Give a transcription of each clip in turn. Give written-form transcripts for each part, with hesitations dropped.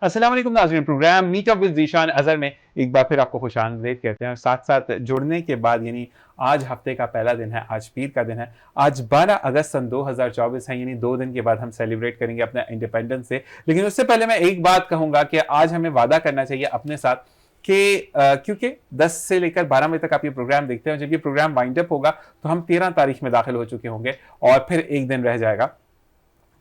अस्सलाम वालेकुम नाज़रीन, program meet up with Zeeshan Azhar में एक बार फिर आपको खुशामदीद कहते हैं। और साथ साथ जुड़ने के बाद यानी आज हफ्ते का पहला दिन है, आज पीर का दिन है। आज 12 अगस्त सन 2024 है, यानी 2 दिन के बाद हम सेलिब्रेट करेंगे अपना इंडिपेंडेंस डे। लेकिन उससे पहले मैं एक बात कहूँगा कि आज हमें वादा करना चाहिए अपने साथ कि क्योंकि 10 से लेकर 12 बजे तक आप ये प्रोग्राम देखते हैं, जब ये प्रोग्राम वाइंड अप होगा तो हम 13 तारीख में दाखिल हो चुके होंगे और फिर एक दिन रह जाएगा।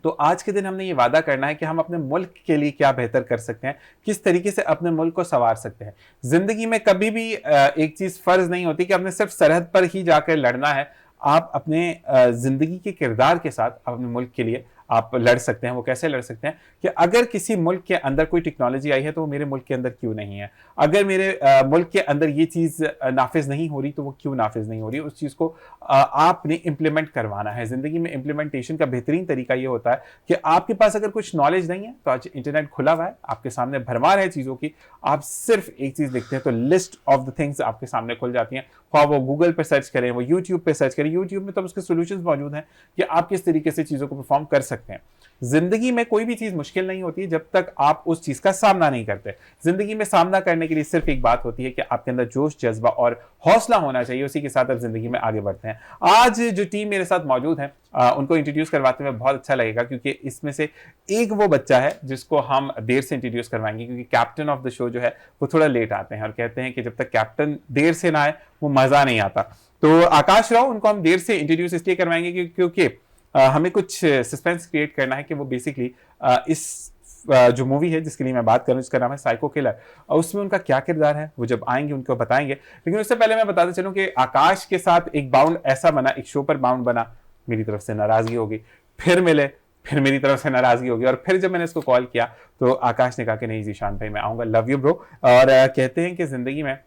तो आज के दिन हमने ये वादा करना है कि हम अपने मुल्क के लिए क्या बेहतर कर सकते हैं, किस तरीके से अपने मुल्क को संवार सकते हैं। जिंदगी में कभी भी एक चीज फर्ज नहीं होती कि आपने सिर्फ सरहद पर ही जाकर लड़ना है। आप अपने जिंदगी के किरदार के साथ अपने मुल्क के लिए आप लड़ सकते हैं। वो कैसे लड़ सकते हैं कि अगर किसी मुल्क के अंदर कोई टेक्नोलॉजी आई है तो वो मेरे मुल्क के अंदर क्यों नहीं है, अगर मेरे मुल्क के अंदर ये चीज़ नाफिज नहीं हो रही तो वो क्यों नाफिज नहीं हो रही, उस चीज़ को आपने इम्प्लीमेंट करवाना है। ज़िंदगी में इम्प्लीमेंटेशन का बेहतरीन तरीका ये होता है कि आपके पास अगर कुछ नॉलेज नहीं है तो आज इंटरनेट खुला हुआ है, आपके सामने भरमार है चीज़ों की। आप सिर्फ एक चीज़ देखते हैं तो लिस्ट ऑफ द थिंग्स आपके सामने खुल जाती हैं। ख्वाह वो गूगल पे सर्च करें, वो यूट्यूब पे सर्च करें, यूट्यूब में तो उसके सोल्यूशंस मौजूद हैं कि आप किस तरीके से चीज़ों को परफॉर्म कर सकते हैं। जिंदगी में कोई भी चीज मुश्किल नहीं होती जब तक आप उस चीज का सामना नहीं करते। जिंदगी में सामना करने के लिए सिर्फ एक बात होती है कि आपके अंदर जोश, जज्बा और हौसला होना चाहिए, उसी के साथ आप जिंदगी में आगे बढ़ते हैं। आज जो टीम मेरे साथ मौजूद है उनको इंट्रोड्यूस करवाते हुए बहुत अच्छा लगेगा, क्योंकि इसमें से एक वो बच्चा है जिसको हम देर से इंट्रोड्यूस करवाएंगे, क्योंकि कैप्टन ऑफ द शो जो है वो थोड़ा लेट आते हैं और कहते हैं कि जब तक कैप्टन देर से ना आए वो मजा नहीं आता। तो आकाश राव, उनको हम देर से इंट्रोड्यूस इसलिए करवाएंगे क्योंकि हमें कुछ सस्पेंस क्रिएट करना है कि वो बेसिकली इस जो मूवी है जिसके लिए मैं बात कर रहा हूँ, जिसका नाम है साइको किलर, उसमें उनका क्या किरदार है वो जब आएंगे उनको बताएंगे। लेकिन उससे पहले मैं बताते चलूं कि आकाश के साथ एक बाउंड ऐसा बना, एक शो पर बाउंड बना, मेरी तरफ से नाराजगी होगी, फिर मिले, फिर मेरी तरफ से नाराजगी होगी, और फिर जब मैंने इसको कॉल किया तो आकाश ने कहा कि नहीं ज़ीशान भाई मैं आऊँगा, लव यू ब्रो। और कहते हैं कि ज़िंदगी में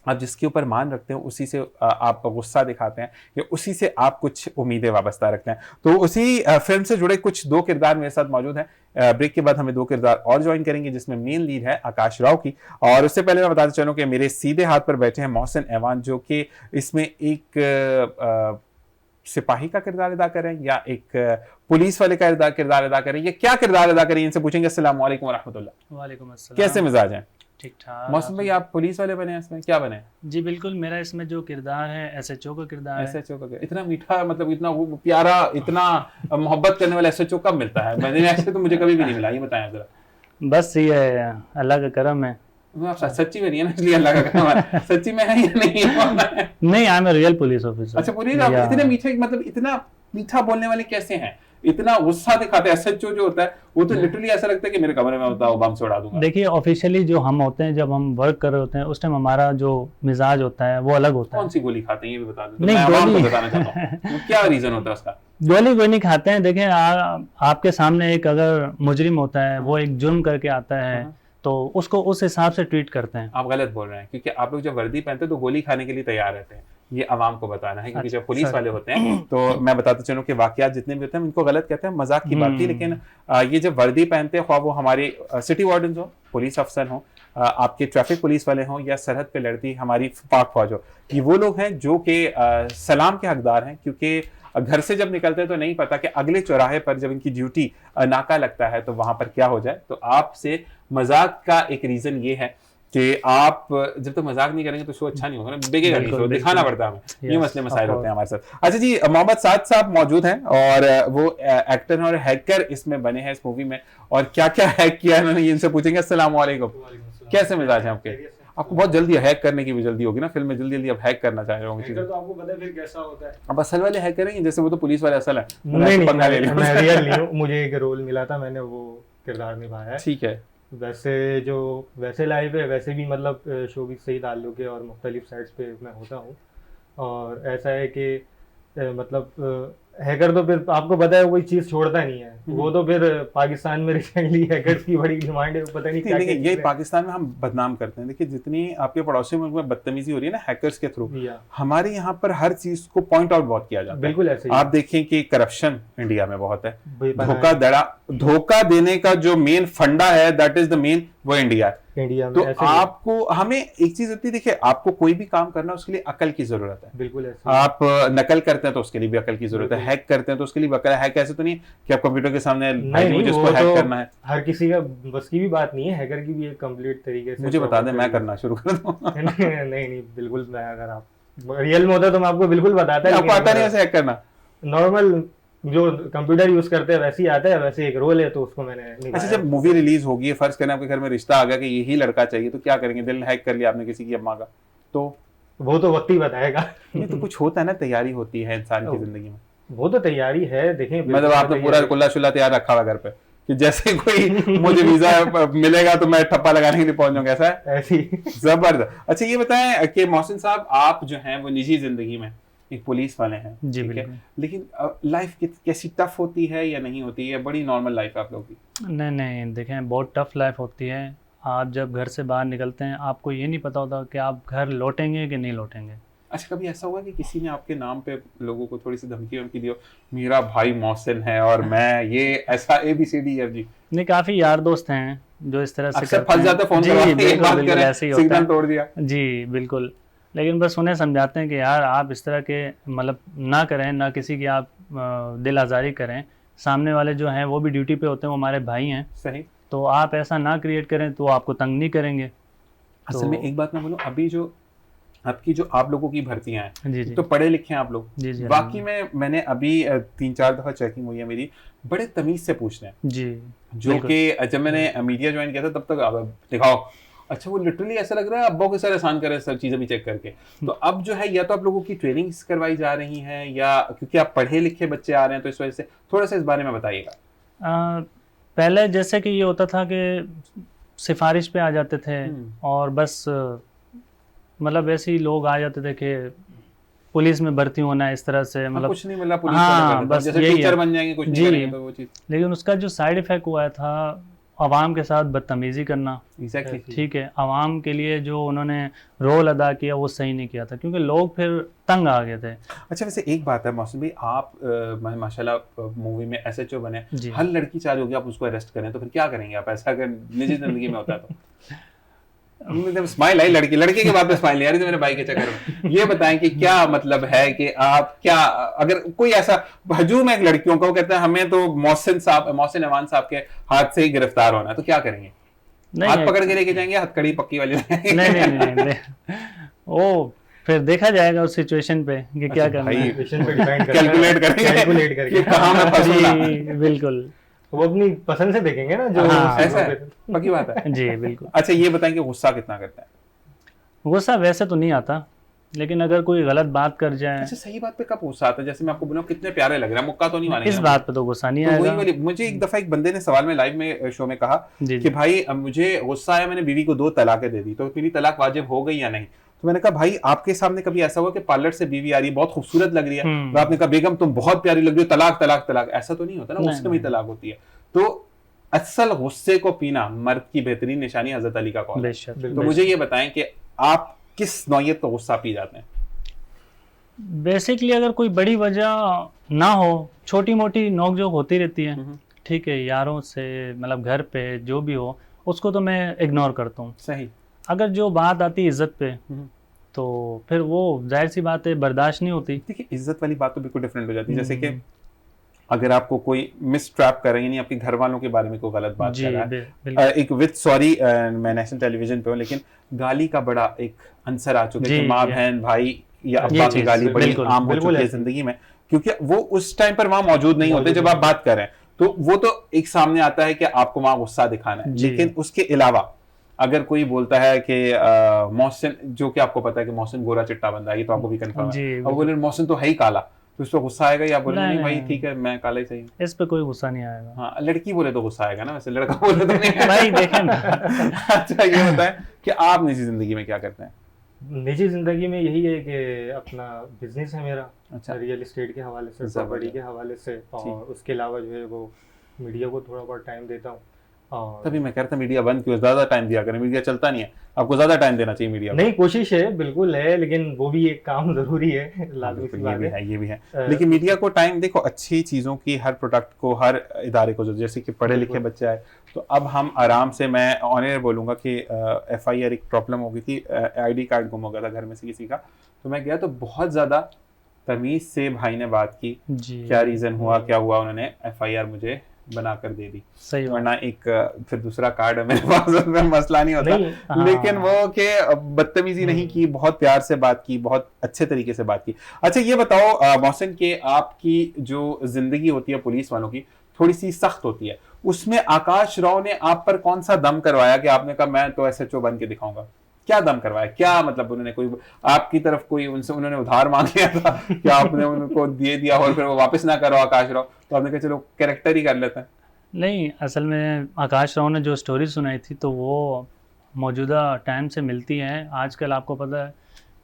आप जिसके ऊपर मान रखते हैं उसी से आप गुस्सा दिखाते हैं, या उसी से आप कुछ उम्मीदें वाबस्ता रखते हैं। तो उसी फिल्म से जुड़े कुछ दो किरदार मेरे साथ मौजूद हैं। ब्रेक के बाद हमें दो किरदार और ज्वाइन करेंगे, जिसमें मेन लीड है आकाश राव की। और उससे पहले मैं बताते चलूं कि मेरे सीधे हाथ पर बैठे हैं मोहसिन ऐवान, जो कि इसमें एक सिपाही का किरदार अदा करें या एक पुलिस वाले का किरदार अदा करें, या क्या किरदार अदा करें, इनसे पूछेंगे। अस्सलाम वालेकुम वरहमतुल्लाह। वालेकुम अस्सलाम। कैसे मिजाज हैं? ठीक ठाक। मौसम भाई, आप पुलिस वाले बने हैं, इसमें क्या बने? जी बिल्कुल, मेरा इसमें जो किरदार है एसएचओ का किरदार है। एसएचओ का इतना मीठा, मतलब इतना वो प्यारा, इतना मोहब्बत करने वाला एसएचओ कब मिलता है? मैंने ऐसे तो मुझे कभी भी नहीं मिला, ये बताएं जरा। बस ये अल्लाह का करम है। आप सच्ची में नहीं है ना, इसलिए अल्लाह का करम है। सच्ची में है या नहीं है? नहीं, I am a real police officer. अच्छा, पुलिस आप इतने मीठे, मतलब इतना मीठा बोलने वाले कैसे हैं? इतना गुस्सा दिखाते हैं। एसएचओ जो होता है वो तो लिटरली ऐसा लगता है कि मेरे कमरे में होता है बम से उड़ा दूंगा। देखिए, ऑफिशियली जो हम होते हैं, जब हम वर्क कर रहे होते हैं, उस टाइम हमारा जो मिजाज होता है वो अलग होता है। कौन सी गोली खाते हैं ये भी बता दें, नहीं, मैं आवाम को गोली बताना चाहता हूं क्या रीजन होता है उसका। गोली कोई नहीं खाते हैं। देखें, आपके सामने एक अगर मुजरिम होता है, वो एक जुर्म करके आता है तो उसको उस हिसाब से ट्रीट करते हैं। आप गलत बोल रहे हैं, क्योंकि आप लोग जब वर्दी पहनते हैं तो गोली खाने के लिए तैयार रहते हैं, ये अवाम को बताना है। क्योंकि जब पुलिस वाले होते हैं तो मैं बताता चलूं कि वाकयात जितने भी होते हैं इनको गलत कहते हैं, मजाक की बात थी। लेकिन ये जब वर्दी पहनते हैं, ख्वाह वो हमारे सिटी वार्डन हो, पुलिस अफसर हो, आपके ट्रैफिक पुलिस वाले हों, या सरहद पे लड़ती हमारी पाक फौज हो, ये वो लोग हैं जो कि सलाम के हकदार हैं। क्योंकि घर से जब निकलते हैं तो नहीं पता कि अगले चौराहे पर जब इनकी ड्यूटी नाका लगता है तो वहां पर क्या हो जाए। तो आपसे मजाक का एक रीजन ये है कि आप जब तक मजाक नहीं करेंगे तो शो अच्छा नहीं होगा ना, बिगेगा नहीं शो, दिखाना पड़ता है हमें। ये मसले मसाइल होते हैं हमारे साथ। अच्छा जी, मोहम्मद साद साहब मौजूद हैं और वो एक्टर हैं और हैकर इसमें बने हैं इस मूवी में, और क्या क्या हैक किया है उन्होंने, इनसे पूछेंगे। अस्सलाम वालेकुम, कैसे मिजाज हैं आपके? आपको बहुत जल्दी हैक करने की भी जल्दी होगी ना, फिल्म में जल्दी जल्दी आप हैक करना चाह रहे होंगे। तो आपको पता है फिर कैसा होता है। अब असल वाले हैक करेंगे, जैसे वो तो पुलिस वाले असल है। नहीं, मैं रियल नहीं हूँ, मुझे एक रोल मिला था, मैंने वो किरदार निभाया है। ठीक है। वैसे लाइव है, वैसे भी मतलब शो भी सही ताल्लुक है और मुख्तलिफ साइट्स पे मैं होता हूँ। और ऐसा है कि मतलब हैकर तो फिर आपको पता है कोई चीज छोड़ता नहीं है। वो तो फिर पाकिस्तान में रिसेंटली हैकर्स की बड़ी डिमांड है, पता नहीं क्या। देखिए, ये पाकिस्तान में हम बदनाम करते हैं। देखिए, जितनी आपके पड़ोसी मुल्क में बदतमीजी हो रही है ना हैकर्स के थ्रू, हमारे यहाँ पर हर चीज को पॉइंट आउट बहुत किया जाता है। बिल्कुल ऐसे आप देखें कि करप्शन इंडिया में बहुत है, धोखा देने का जो मेन फंडा है दैट इज द मेन वो इंडिया है। इंडिया में तो ऐसे आपको हमें एक चीज होती है, देखिए आपको कोई भी काम करना है उसके लिए अकल की जरूरत है। बिल्कुल ऐसे आप नकल करते हैं तो उसके लिए भी अकल की जरूरत है, बिल्कुल। हैक करते हैं तो उसके लिए भी अकल है। हैक ऐसे तो नहीं कि आप कंप्यूटर के सामने भाई नहीं जी नहीं मुझे वो इसको हैक तो करना है, हर किसी का बस की भी बात नहीं है, हैकर की भी एक कंप्लीट तरीके से मुझे बता दें proper मैं तरीके करना शुरू कर दूं। से- नहीं नहीं नहीं, बिल्कुल मैं अगर आप रियल में होता तो मैं आपको बिल्कुल बताता, आपको आता नहीं वैसे हैक करना? नॉर्मल जो कंप्यूटर यूज करते हैं वैसे ही आता है, वैसे एक रोल है तो उसको मैंने अच्छा, निभाया। जब मूवी रिलीज होगी, फर्ज करें आपके घर में रिश्ता आ गया कि यही लड़का चाहिए, तो क्या करेंगे? दिल हैक कर लिया आपने किसी की अम्मा का, तो वो तो वक्त ही बताएगा। नहीं तो कुछ होता है ना, तैयारी होती है इंसान की जिंदगी में। वो तो तैयारी है, देखें मतलब बिल्कुल आपने पूरा तैयारी। कुल्ला शुल्ला तैयार रखा हुआ घर पे कि जैसे कोई मुझे वीजा मिलेगा तो मैं ठप्पा लगाने के लिए पहुंच जाऊंगा, ऐसा है? ऐसी जबरदस्त। अच्छा ये बताएं कि मोहसिन साहब, आप जो हैं वो निजी जिंदगी में एक पुलिस वाले हैं, जी ठीक है, बिल्कुल। लेकिन लाइफ कैसी टफ होती है या नहीं होती है? बड़ी नॉर्मल लाइफ आप लोगों की? नहीं नहीं, देखें बहुत टफ लाइफ होती है। आप जब घर से बाहर निकलते हैं आपको ये नहीं पता होता कि आप घर लौटेंगे कि नहीं लौटेंगे। अच्छा, कभी ऐसा हुआ कि किसी ने आपके नाम पे लोगों को थोड़ी सी धमकी वमकी दी हो, मेरा भाई मोहसिन है और मैं ये ऐसा ABCDEFG? नहीं, काफ़ी यार दोस्त हैं जो इस तरह से अक्सर करते फंस हैं। जाते, फोन जी करवा के बिल्कुल बात बिल्कुल, करें, ऐसे ही होता सिग्नल है। तोड़ दिया। जी बिल्कुल। लेकिन बस उन्हें समझाते हैं कि यार आप इस तरह के मतलब ना करें, ना किसी की आप दिल आज़ारी करें। सामने वाले जो हैं वो भी ड्यूटी पे होते हैं, वो हमारे भाई हैं, सही। तो आप ऐसा ना क्रिएट करें तो वो आपको तंग नहीं करेंगे। असल में एक बात मैं बोलूं, अभी जो आपकी जो आप लोगों की भर्तियां हैं, जी जी तो पढ़े लिखे हैं आप लोग, जी जी बाकी में मैंने अभी 3-4 दफा चेकिंग हुई है मेरी, बड़े तमीज से पूछते हैं। जी जो बिल्कुल। कि जब मैंने मीडिया ज्वाइन किया था तब तक अब दिखाओ, अच्छा वो लिटरली ऐसा लग रहा है अब्बों के सर एहसान करे सब चीजें भी चेक करके। तो अब जो है या तो आप लोगों की ट्रेनिंग्स करवाई जा रही हैं, या क्योंकि आप पढ़े लिखे बच्चे आ रहे हैं तो इस वजह से थोड़ा सा इस बारे में बताइएगा। पहले जैसे कि ये होता था कि सिफारिश पे आ जाते थे और बस मतलब ऐसे ही लोग आ जाते थे कि पुलिस में भर्ती होना है इस तरह से, मतलब कुछ नहीं मिला पुलिस हाँ, वाले कर देते हैं, बस जैसे यही टीचर है। बन जाएंगे कुछ नहीं जी। करेंगे तो वो चीज। लेकिन उसका जो साइड इफेक्ट हुआ था आवाम के साथ बदतमीजी करना। एग्जैक्टली। ठीक है, आवाम के लिए जो उन्होंने रोल अदा किया वो सही नहीं किया था, क्योंकि लोग फिर तंग आ गए थे। अच्छा वैसे एक बात है मौसम भाई, आप माशाल्लाह मूवी में SHO बने, जी हर लड़की चाह रही होगी आप उसको अरेस्ट करें, तो फिर क्या करेंगे आप ऐसा अगर निजी जिंदगी में होता है तो? स्माइल आई, लड़की के बाद स्माइल नहीं आ रही थी मेरे भाई के चक्कर में। ये बताएं कि क्या मतलब है कि आप क्या, अगर कोई ऐसा हजूम है लड़कियों का, वो कहते हैं हमें तो मोहसिन अमान साहब के हाथ से ही गिरफ्तार होना है, तो क्या करेंगे? हाथ पकड़ के लेके जाएंगे, हथकड़ी पक्की वाली? नहीं नहीं नहीं, नहीं। वो फिर देखा जाएगा उस सिचुएशन पे कि क्या करना है। सिचुएशन पे डिपेंड करता है, कैलकुलेट करेंगे कैलकुलेट कि करके कहाँ मैं फंसूंगा। जी बिल्कुल। वो अपनी पसंद से देखेंगे ना जो हाँ, ऐसा है, पक्की बात है। जी बिल्कुल। अच्छा ये बताएं कि गुस्सा कितना करता है? गुस्सा वैसे तो नहीं आता, लेकिन अगर कोई गलत बात कर जाए अच्छा सही बात पे कब गुस्सा आता है? जैसे मैं आपको बोला कितने प्यारे लग रहे हैं, मुक्का तो नहीं मानेंगे इस हम। बात पे तो गुस्सा नहीं तो वही आएगा। वाली, मुझे एक दफा एक बंदे ने सवाल में लाइव में शो में कहा जी कि जी भाई अब मुझे गुस्सा आया, मैंने बीवी को 2 तलाकें दे दी, तो मेरी तलाक वाजिब हो गई या नहीं? तो मैंने कहा भाई आपके सामने कभी ऐसा हुआ कि पार्लर से बीवी आ रही है, बहुत खूबसूरत लग रही है, तो आपने कहा बेगम तुम बहुत प्यारी लग रही हो, तलाक तलाक तलाक? ऐसा तो नहीं होता ना, नहीं, गुस्से में ही नहीं। तलाक होती है। तो असल गुस्से को पीना मर्द की बेहतरीन निशानी हजरत अली का कौल है। बेशक। तो मुझे ये बताएं कि आप किस नौयत का गुस्सा पी जाते हैं? बेसिकली अगर कोई बड़ी वजह ना हो, छोटी मोटी नोकझोंक होती रहती है, ठीक है, यारों से मतलब घर पे जो भी हो, उसको तो मैं इग्नोर करता हूँ। सही। अगर जो बात आती है इज्जत पे, तो फिर वो जाहिर सी बात है बर्दाश्त नहीं होती। देखिए इज्जत वाली बात तो बिल्कुल डिफरेंट हो जाती है, जैसे कि अगर आपको कोई मिस ट्रैप कर रही है, यानी आपके घर वालों के बारे में कोई गलत बात जी कर रहा बिल्कुल। है, एक विद सॉरी मैं नेशनल टेलीविजन पे हूँ, लेकिन गाली का बड़ा एक आंसर आ चुका है जी, कि माँ जी। बहन भाई या ये अब्बा की चीज़, गाली बड़ी बिल्कुल, आम हो बिल्कुल चुकी है ऐसे। जिंदगी में, क्योंकि वो उस टाइम पर वहां मौजूद नहीं होते जब आप बात कर रहे हैं, तो वो तो एक सामने आता है कि आपको वहां गुस्सा दिखाना है। जी। लेकिन उसके अलावा अगर कोई बोलता है कि मोहसिन, जो कि आपको पता है कि मोहसिन गोरा चिट्टा बंदा है, ये तो आपको भी कंफर्म जी, है, और बिल्कुल। बोले मोहसिन तो है ही काला, तो इस पर गुस्सा आएगा या बोले नहीं, नहीं भाई नहीं। ठीक है मैं काला ही सही हूँ? इस पे कोई गुस्सा नहीं आएगा। हाँ लड़की बोले तो गुस्सा आएगा ना, वैसे लड़का बोले तो नहीं। भाई देखें ना। अच्छा ये बताएं कि आप निजी जिंदगी में क्या करते हैं? निजी जिंदगी में यही है कि अपना बिजनेस है मेरा, अच्छा। रियल एस्टेट के हवाले से, जबरदस्त। प्रॉपर्टी के हवाले से, और उसके अलावा जो है वो मीडिया को थोड़ा बहुत टाइम देता हूँ। और तभी मैं कहता मीडिया बंद क्यों, ज्यादा टाइम दिया करें, मीडिया चलता नहीं है, आपको ज्यादा टाइम देना चाहिए मीडिया को? नहीं, कोशिश है, बिल्कुल है, लेकिन वो भी एक काम जरूरी है, लाजमी सी ये बात भी है। है, ये भी है। लेकिन मीडिया को टाइम, देखो अच्छी चीजों की, हर प्रोडक्ट को, हर इदारे को, जैसे कि पढ़े लिखे बिल्कुल। बच्चे आए, तो अब हम आराम से, मैं ऑनर बोलूंगा कि FIR एक प्रॉब्लम हो गई थी, ID कार्ड गुम हो गया था घर में से किसी का, तो मैं गया तो बहुत ज्यादा तमीज से भाई ने बात की, जी क्या रीजन हुआ, क्या हुआ, उन्होंने FIR मुझे बना कर दे दी। सही बात। वरना एक फिर दूसरा कार्ड है मेरे पास, उसमें मसला नहीं होता। नहीं, हाँ। लेकिन वो के बदतमीजी नहीं की, बहुत प्यार से बात की, बहुत अच्छे तरीके से बात की। अच्छा ये बताओ मोहसिन, के आपकी जो जिंदगी होती है पुलिस वालों की थोड़ी सी सख्त होती है, उसमें आकाश राव ने आप पर कौन सा दम करवाया कि आपने कहा मैं तो SHO बन के दिखाऊंगा? क्या दम करवाया, क्या मतलब उन्होंने कोई आपकी तरफ कोई उनसे उन्होंने उधार मांग लिया था कि आपने उनको दे दिया और फिर वो वापस ना करो आकाश राव, तो आपने कहा चलो कैरेक्टर ही कर लेते हैं? नहीं, असल में आकाश राव ने जो स्टोरी सुनाई थी तो वो मौजूदा टाइम से मिलती है। आजकल आपको पता है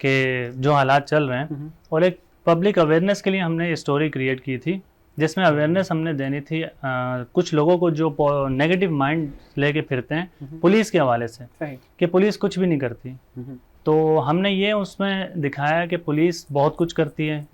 कि जो हालात चल रहे हैं, और एक पब्लिक अवेयरनेस के लिए हमने ये स्टोरी क्रिएट की थी, जिसमें अवेयरनेस हमने देनी थी कुछ लोगों को जो नेगेटिव माइंड लेके फिरते हैं पुलिस के हवाले से, सही। कि पुलिस कुछ भी नहीं करती। तो हमने ये उसमें दिखाया कि पुलिस बहुत कुछ करती है,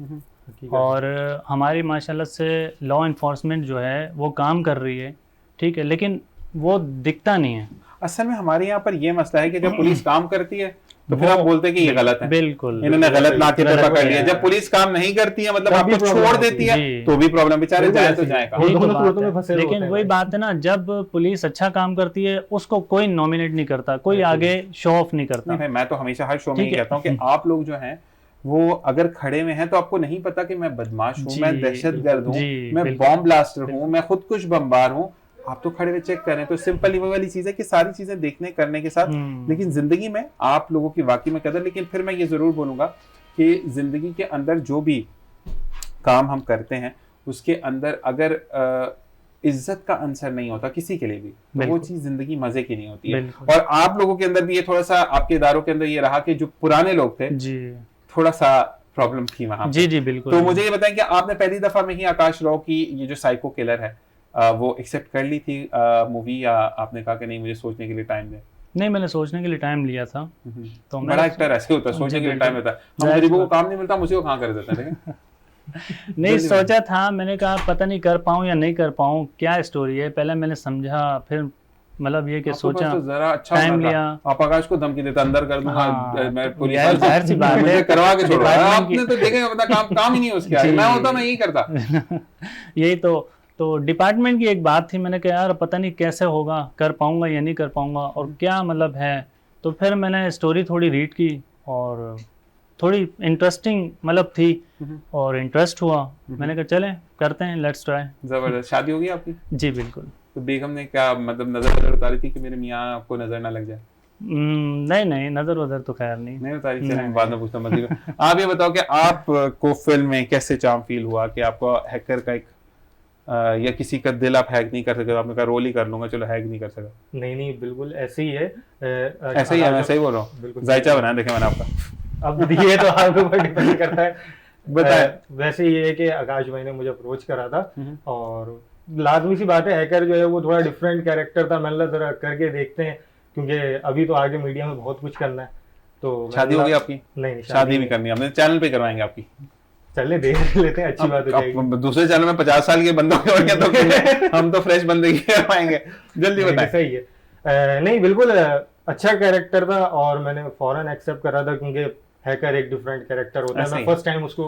और हमारी माशाल्लाह से लॉ इन्फोर्समेंट जो है वो काम कर रही है, ठीक है, लेकिन वो दिखता नहीं है। असल में हमारे यहाँ पर ये मसला है कि जब पुलिस काम करती है तो फिर आप बोलते हैं कि ये गलत है, बिल्कुल, इन्होंने गलत नाके पे गलत पकड़ है। लिया। जब पुलिस काम नहीं करती है, मतलब तब आपको भी प्रॉब्लम छोड़ होती देती है। है, जी। तो भी प्रॉब्लम, बेचारे बिल्कुल जाए ऐसे तो ही जाए है। कहाँ? यही तो दोनों बात सूरतों में है। फंसे लोग लेकिन होते हैं वही भाई। बात है ना, जब पुलिस अच्छा काम करती है उसको कोई नॉमिनेट नहीं करता, कोई बिल्कुल। आगे शो ऑफ नहीं नहीं करता। भाई, मैं तो हमेशा हर शो में ठीक ये है। कहता हूँ कि आप लोग जो हैं वो अगर खड़े में हैं तो आपको नहीं पता कि मैं बदमाश हूँ, जी, मैं दहशतगर्द हूँ, जी, मैं बिल्कुल। बॉम्ब ब्लास्टर हूँ, मैं खुदकुश बमबार हूँ, आप तो खड़े हुए चेक करें। तो सिंपल ही वो वाली चीज है कि सारी चीजें देखने करने के साथ, लेकिन जिंदगी में आप लोगों की वाकई में कदर। लेकिन फिर मैं ये जरूर बोलूंगा कि जिंदगी के अंदर जो भी काम हम करते हैं उसके अंदर अगर इज्जत का अंसर नहीं होता किसी के लिए भी, तो वो बिल्कुल। चीज जिंदगी मजे की नहीं होती है। बिल्कुल। और आप लोगों के अंदर भी ये थोड़ा सा, आपके इदारों के अंदर ये रहा कि जो पुराने लोग थे जी थोड़ा सा प्रॉब्लम थी वहां जी पे। जी बिल्कुल। तो मुझे ये बताएं कि आपने पहली दफा में ही आकाश राव की ये जो साइको किलर है वो एक्सेप्ट कर ली थी मूवी, या आपने कहा कि नहीं मुझे सोचने के लिए टाइम दे? नहीं, मैंने सोचने के लिए टाइम लिया था। तो बड़ा एक्टर ऐसे होता है, सोचने जी, के लिए टाइम बिल्कुल। लेता है। हम जाहिर गरीबों को बात। काम नहीं मिलता, मुझे को कहाँ कर देते हैं। नहीं, जल्दी सोचा था, मैंने कहा पता नहीं कर पाऊँ या नहीं कर पाऊँ, क्या स्टोरी है, पहले मैंने समझा, फिर मतलब ये कि आपके सोचा, पास तो जरा अच्छा टाइम होना था। लिया। आप आकाश को धमकी देता, अंदर कर दूंगा, हाँ, मैं तो पुलिस यार जाहिर सी बात है, मुझे करवा के छोड़ो। डिपार्टमेंट की- आपने तो देखेगा पता काम ही नहीं है उसके आगे। जी। मैं होता मैं यही करता। यही तो डिपार्टमेंट की एक बात थी, मैंने कहा यार पता नहीं कैसे होगा, कर पाऊंगा या नहीं कर पाऊंगा, और क्या मतलब है। तो फिर मैंने स्टोरी थोड़ी रीड की और थोड़ी इंटरेस्टिंग मतलब थी, और इंटरेस्ट हुआ। मैंने कहा चलें करते हैं, लेट्स ट्राई। जबरदस्त। शादी होगी आपकी? जी बिल्कुल। तो बेगम ने क्या मतलब नजर उतारी थी कि मेरे मियाँ आपको नजर ना लग जाए? नहीं नहीं, नज़र वज़र तो खैर नहीं। नहीं उतारी, चलें नहीं, बाद में पूछता मजीद। आप ये बताओ कि आपको फिल्म में कैसे चार्म फील हुआ कि आपको हैकर का एक या किसी का दिल आप हैक नहीं कर सकते, आपने कहा रोल ही कर लूंगा, चलो हैक नहीं कर सका? नहीं नहीं, बिल्कुल ऐसे ही है। ऐसे ही है, मैं सही बोल रहा हूँ? बिल्कुल जायचा बनाया देखे मैंने आपका। अब ये तो आपके ऊपर डिपेंड करता है। बताएं। वैसे ये है कि आकाश भाई ने मुझे अप्रोच करा था, और लाजमी सी बात है, हैकर जो है वो थोड़ा डिफरेंट कैरेक्टर था। मैंने जरा करके देखते हैं, क्योंकि अभी तो आगे मीडिया में बहुत कुछ करना है। तो शादी होगी आपकी? नहीं, शादी भी करनी है, हमने चैनल पे करवाएंगे आपकी। चले देख लेते हैं, अच्छी बात हो जाएगी। अब दूसरे चैनल में 50 साल के बंदों के और क्या, तो हम तो फ्रेश बंदे की करवाएंगे। जल्दी नहीं, बताएं। सही है। नहीं बिल्कुल अच्छा कैरेक्टर था, और मैंने फौरन एक्सेप्ट करा था, क्योंकि हैकर एक डिफरेंट कैरेक्टर होता है। ऐसा मैं ही। फर्स्ट टाइम उसको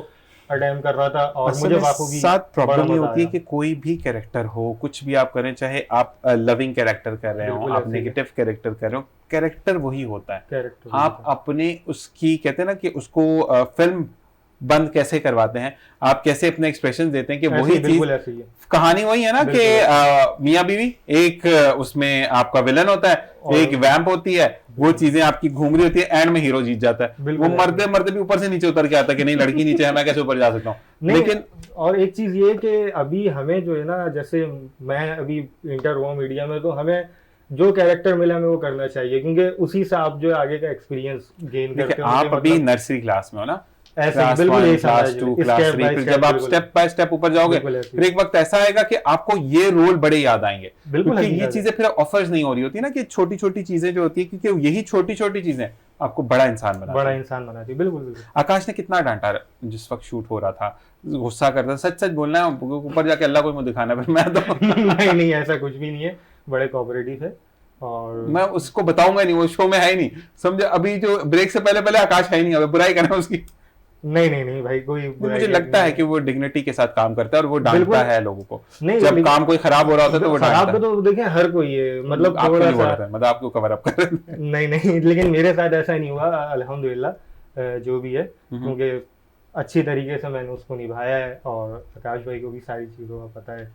अटेम्प्ट कर रहा था, और असल मुझे में बाखूबी साथ बड़ा प्रॉब्लम ये मजा होती है आया। कि कोई भी कैरेक्टर हो, कुछ भी आप करें, चाहे आप लविंग कैरेक्टर कर रहे हो, बिल्कुल आप ऐसे ही है। नेगेटिव कैरेक्टर कर रहे हो, कैरेक्टर वही होता है। कैरेक्टर आप अपने उसकी कहते हैं ना कि उसको फिल्म बंद कैसे करवाते हैं, आप कैसे अपने एक्सप्रेशन देते हैं, कि वही चीज, बिल्कुल ऐसे ही है। कहानी वही है ना कि बिल्कुल। मियाँ बीवी, एक उसमें आपका विलन होता है, और- एक वैम्प होती है, वो चीजें आपकी घूम रही होती है, एंड में हीरो जीत जाता है। बिल्कुल वो मरते मरते भी ऊपर से नीचे उतर के आता है कि नहीं लड़की नीचे है, मैं कैसे ऊपर जा सकता हूँ। नहीं, लेकिन और एक चीज ये कि अभी हमें जो है ना, जैसे मैं अभी इंटर हुआ मीडिया में, तो हमें जो कैरेक्टर मिला हमें वो करना चाहिए, क्योंकि उसी से आप जो है आगे का एक्सपीरियंस गेन करते देखिए हो। आप मुझे अभी मतलब- नर्सरी क्लास में हो ना, ऐसे क्लास बिल्कुल यही 1, क्लास समझ 2, लीजिए, क्लास step 3, by फिर step, जब आप बिल्कुल। स्टेप बाय स्टेप ऊपर जाओगे बिल्कुल ऐसे फिर एक वक्त ऐसा आएगा कि आपको ये रोल बड़े याद आएंगे, बिल्कुल क्योंकि ये हकीकत है। चीजें फिर ऑफर्स नहीं हो रही होती ना, कि छोटी छोटी चीजें जो होती है, क्योंकि यही छोटी छोटी चीजें आपको बड़ा इंसान बनाती बड़ा है। इंसान बनाती है, बिल्कुल बिल्कुल। आकाश ने कितना डांटा जिस वक्त शूट हो रहा था, गुस्सा करता था, सच सच बोलना है, ऊपर जाके अल्लाह को मुंह दिखाना, पर मैं तो नहीं नहीं, ऐसा कुछ भी नहीं है, बड़े कोऑपरेटिव है। और मैं उसको बताऊंगा नहीं, वो शो में है ही नहीं, समझे, अभी जो ब्रेक से पहले पहले आकाश है ही नहीं, अब बुराई करना उसकी। नहीं नहीं नहीं भाई, कोई बुराई मुझे की लगता है नहीं कि वो डिग्निटी के साथ काम करता है, और वो डांटता बिल्कुल। है लोगों को, नहीं, जब लेकिन- काम कोई खराब हो रहा होता है तो वो खराब डांटता का तो देखें हर कोई है, है। मतलब आपको थोड़ा नहीं बोल सा रहा था, मतलब आपको कवर अप कर रहे थे। नहीं नहीं, लेकिन मेरे साथ ऐसा नहीं हुआ अल्हम्दुलिल्लाह, जो भी है, क्योंकि अच्छी तरीके से मैंने उसको निभाया है। और आकाश भाई को भी सारी चीज़ों का पता है,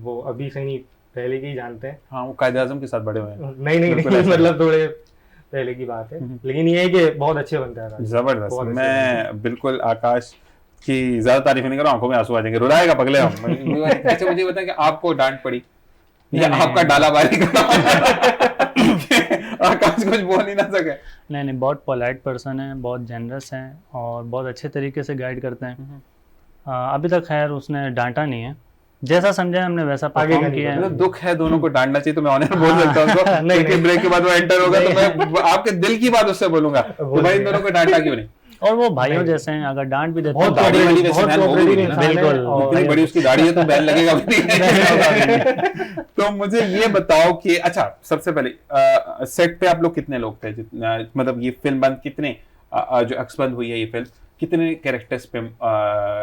वो अभी से नहीं पहले की ही जानते हैं। हाँ, वो कायदे आजम के साथ बड़े हुए हैं। नहीं नहीं बिल्कुल नहीं, ऐसा है। मतलब थोड़े पहले की बात है, लेकिन ये है कि बहुत अच्छे बनते हैं आकाश। जबरदस्त। बहुत अच्छे मैं बिल्कुल आकाश की ज्यादा तारीफ नहीं कर रहा हूं, आंखों में आंसू आ जाएंगे, रुलाएगा पगले हम। अच्छा मुझे बताएं कि आपको डांट पड़ी या नहीं, आपका नहीं। डाला बारी का आकाश कुछ बोल ही ना सके? नहीं नहीं, बहुत पोलाइट पर्सन है, बहुत जेनरस है और बहुत अच्छे तरीके से गाइड करते हैं। अभी तक खैर उसने डांटा नहीं है, जैसा समझा हमने वैसा आगे का परफॉर्म नहीं किया है। मतलब दुख है, दोनों को डांटना चाहिए, तो मैं ऑनर बोल सकता हूं उनको, नहीं, क्योंकि नहीं। ब्रेक के बाद वो एंटर होगा तो मैं आपके दिल की बात उससे बोलूंगा कि भाई इन दोनों को डांटा क्यों नहीं। और वो भाइयों नहीं। जैसे हैं, अगर डांट भी देते बहुत हैं दाढ़ी वाली वैसे बहुत बहन होगी cooperative नहीं ना? इंसान है, बिल्कुल। और- इतनी बड़ी उसकी दाढ़ी है तो बैन लगेगा भी नहीं। तो मुझे ये बताओ कि अच्छा, सबसे पहले सेट पे आप लोग कितने लोग थे, जितना मतलब ये फिल्म बंद कितने जो अक्स बंद हुई है ये फिल्म, कितने कैरेक्टर्स पे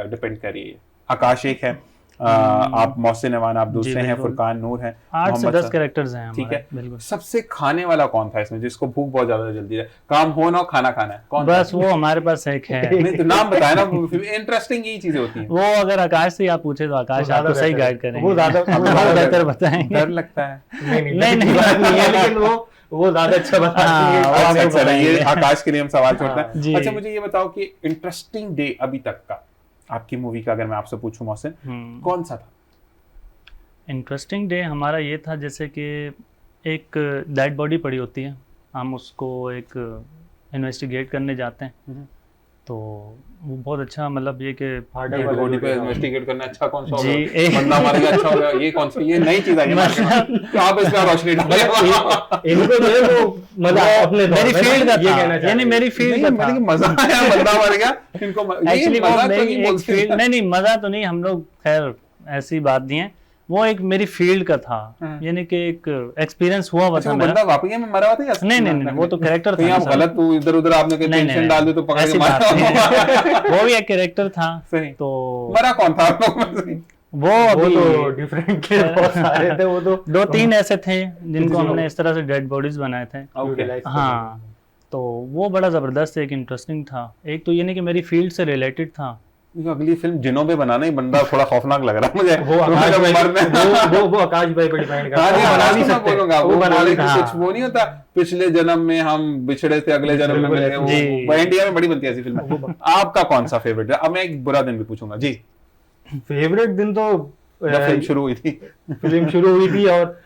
डिपेंड कर रही है? आकाश एक है, आप मोहसिन अमान आप दूसरे हैं, बिल्कुल। फुरकान नूर हैं, 8 से मोहम्मद 10 सर। कैरेक्टर्स हैं ठीक है। हमारे। बिल्कुल। सबसे खाने वाला कौन था इसमें, जिसको भूख बहुत ज्यादा जल्दी है, काम हो ना हो खाना खाना है, कौन बस था? वो हमारे पास एक है। नहीं तो नाम बताया ना, इंटरेस्टिंग यही चीजें होती हैं। वो अगर आकाश से आप पूछे तो आकाश वो ज्यादा आपको सही बेहतर है। गाइड करेंगे, वो ज्यादा- वो वो ज्यादा बेहतर बेहतर बताएंगे। डर लगता है। नहीं नहीं नहीं, नहीं, नहीं। बात नहीं है, लेकिन वो ज्यादा अच्छा बताते हाँ, हैं। वो अच्छा आपको अच्छा, ये बताएंगे। आकाश के लिए हम सवाल छोड़ते हाँ, हैं। जी। अच्छा मुझे ये बताओ कि इंटरेस्टिंग डे अभी तक का आपकी मूवी का, अगर मैं आपसे पूछूं मोहसिन, कौन सा था? इंटरेस्टिंग डे हमारा ये था जैसे कि एक डेड बॉडी पड़ी होती है, हम उसको एक इन्वेस्टिगेट करने जाते हैं, तो वो बहुत अच्छा, मतलब ये कि हार्ड डेड वाला बॉडी जो पे है, इन्वेस्टिगेट करना अच्छा कौन सा होगा? जी, एक- बंदा मार गया अच्छा होगा, ये कौन सी, ये नई चीज आई है मार्केट में, तो आप इस पे रोशनी डालिए। इनको जो है वो मतलब अपने मेरी फील्ड का ये था, कहना चाह यानी रहे मेरी हैं। फील्ड का था। मजा आया, बंदा मर गया, इनको एक्चुअली वो मजा तो मेरी नहीं एक बोलते। फील्ड, नहीं नहीं मजा तो नहीं, हम लोग खैर ऐसी बात नहीं है, वो एक मेरी फील्ड का था, हाँ। यानी कि एक एक्सपीरियंस हुआ हुआ अच्छा था वो मेरा। बंदा वाकई में मरा हुआ था या नहीं नहीं नहीं, वो तो कैरेक्टर कहीं था आप ना सर। गलत तो इधर उधर आपने कोई नहीं, टेंशन नहीं, डाल दे तो पकड़ के ऐसी बात नहीं मारा। है। वो भी एक कैरेक्टर था, सही। तो मरा कौन था आप लोग में से? वो वो अभी तो डिफरेंट के बहुत सारे थे, वो तो 2-3 ऐसे थे जिनको जी। हमने इस तरह से डेड बॉडीज बनाए थे। ओके। utilize कर हाँ, तो वो बड़ा जबरदस्त एक इंटरेस्टिंग था। एक तो ये नहीं कि मेरी फील्ड से रिलेटेड था। ये अगली फिल्म जिनों पे बनाना ही बंदा थोड़ा खौफनाक लग रहा है मुझे। वो आकाश जब भाई मरने वो आकाश भाई पर डिपेंड करता हाँ है, नहीं, वो बना भी मैं सकते हैं, बोलूंगा, वो वो बना बोले भी कि हाँ। कुछ वो नहीं होता, पिछले जन्म में हम बिछड़े थे, अगले जन्म में बिल्कुल मिले, वो जी। वो इंडिया में बड़ी बनती है ऐसी फिल्म। आपका कौन सा फेवरेट है? अब मैं एक बुरा दिन भी पूछूंगा जी। फेवरेट दिन तो जब फिल्म शुरू हुई थी। फिल्म शुरू हुई थी और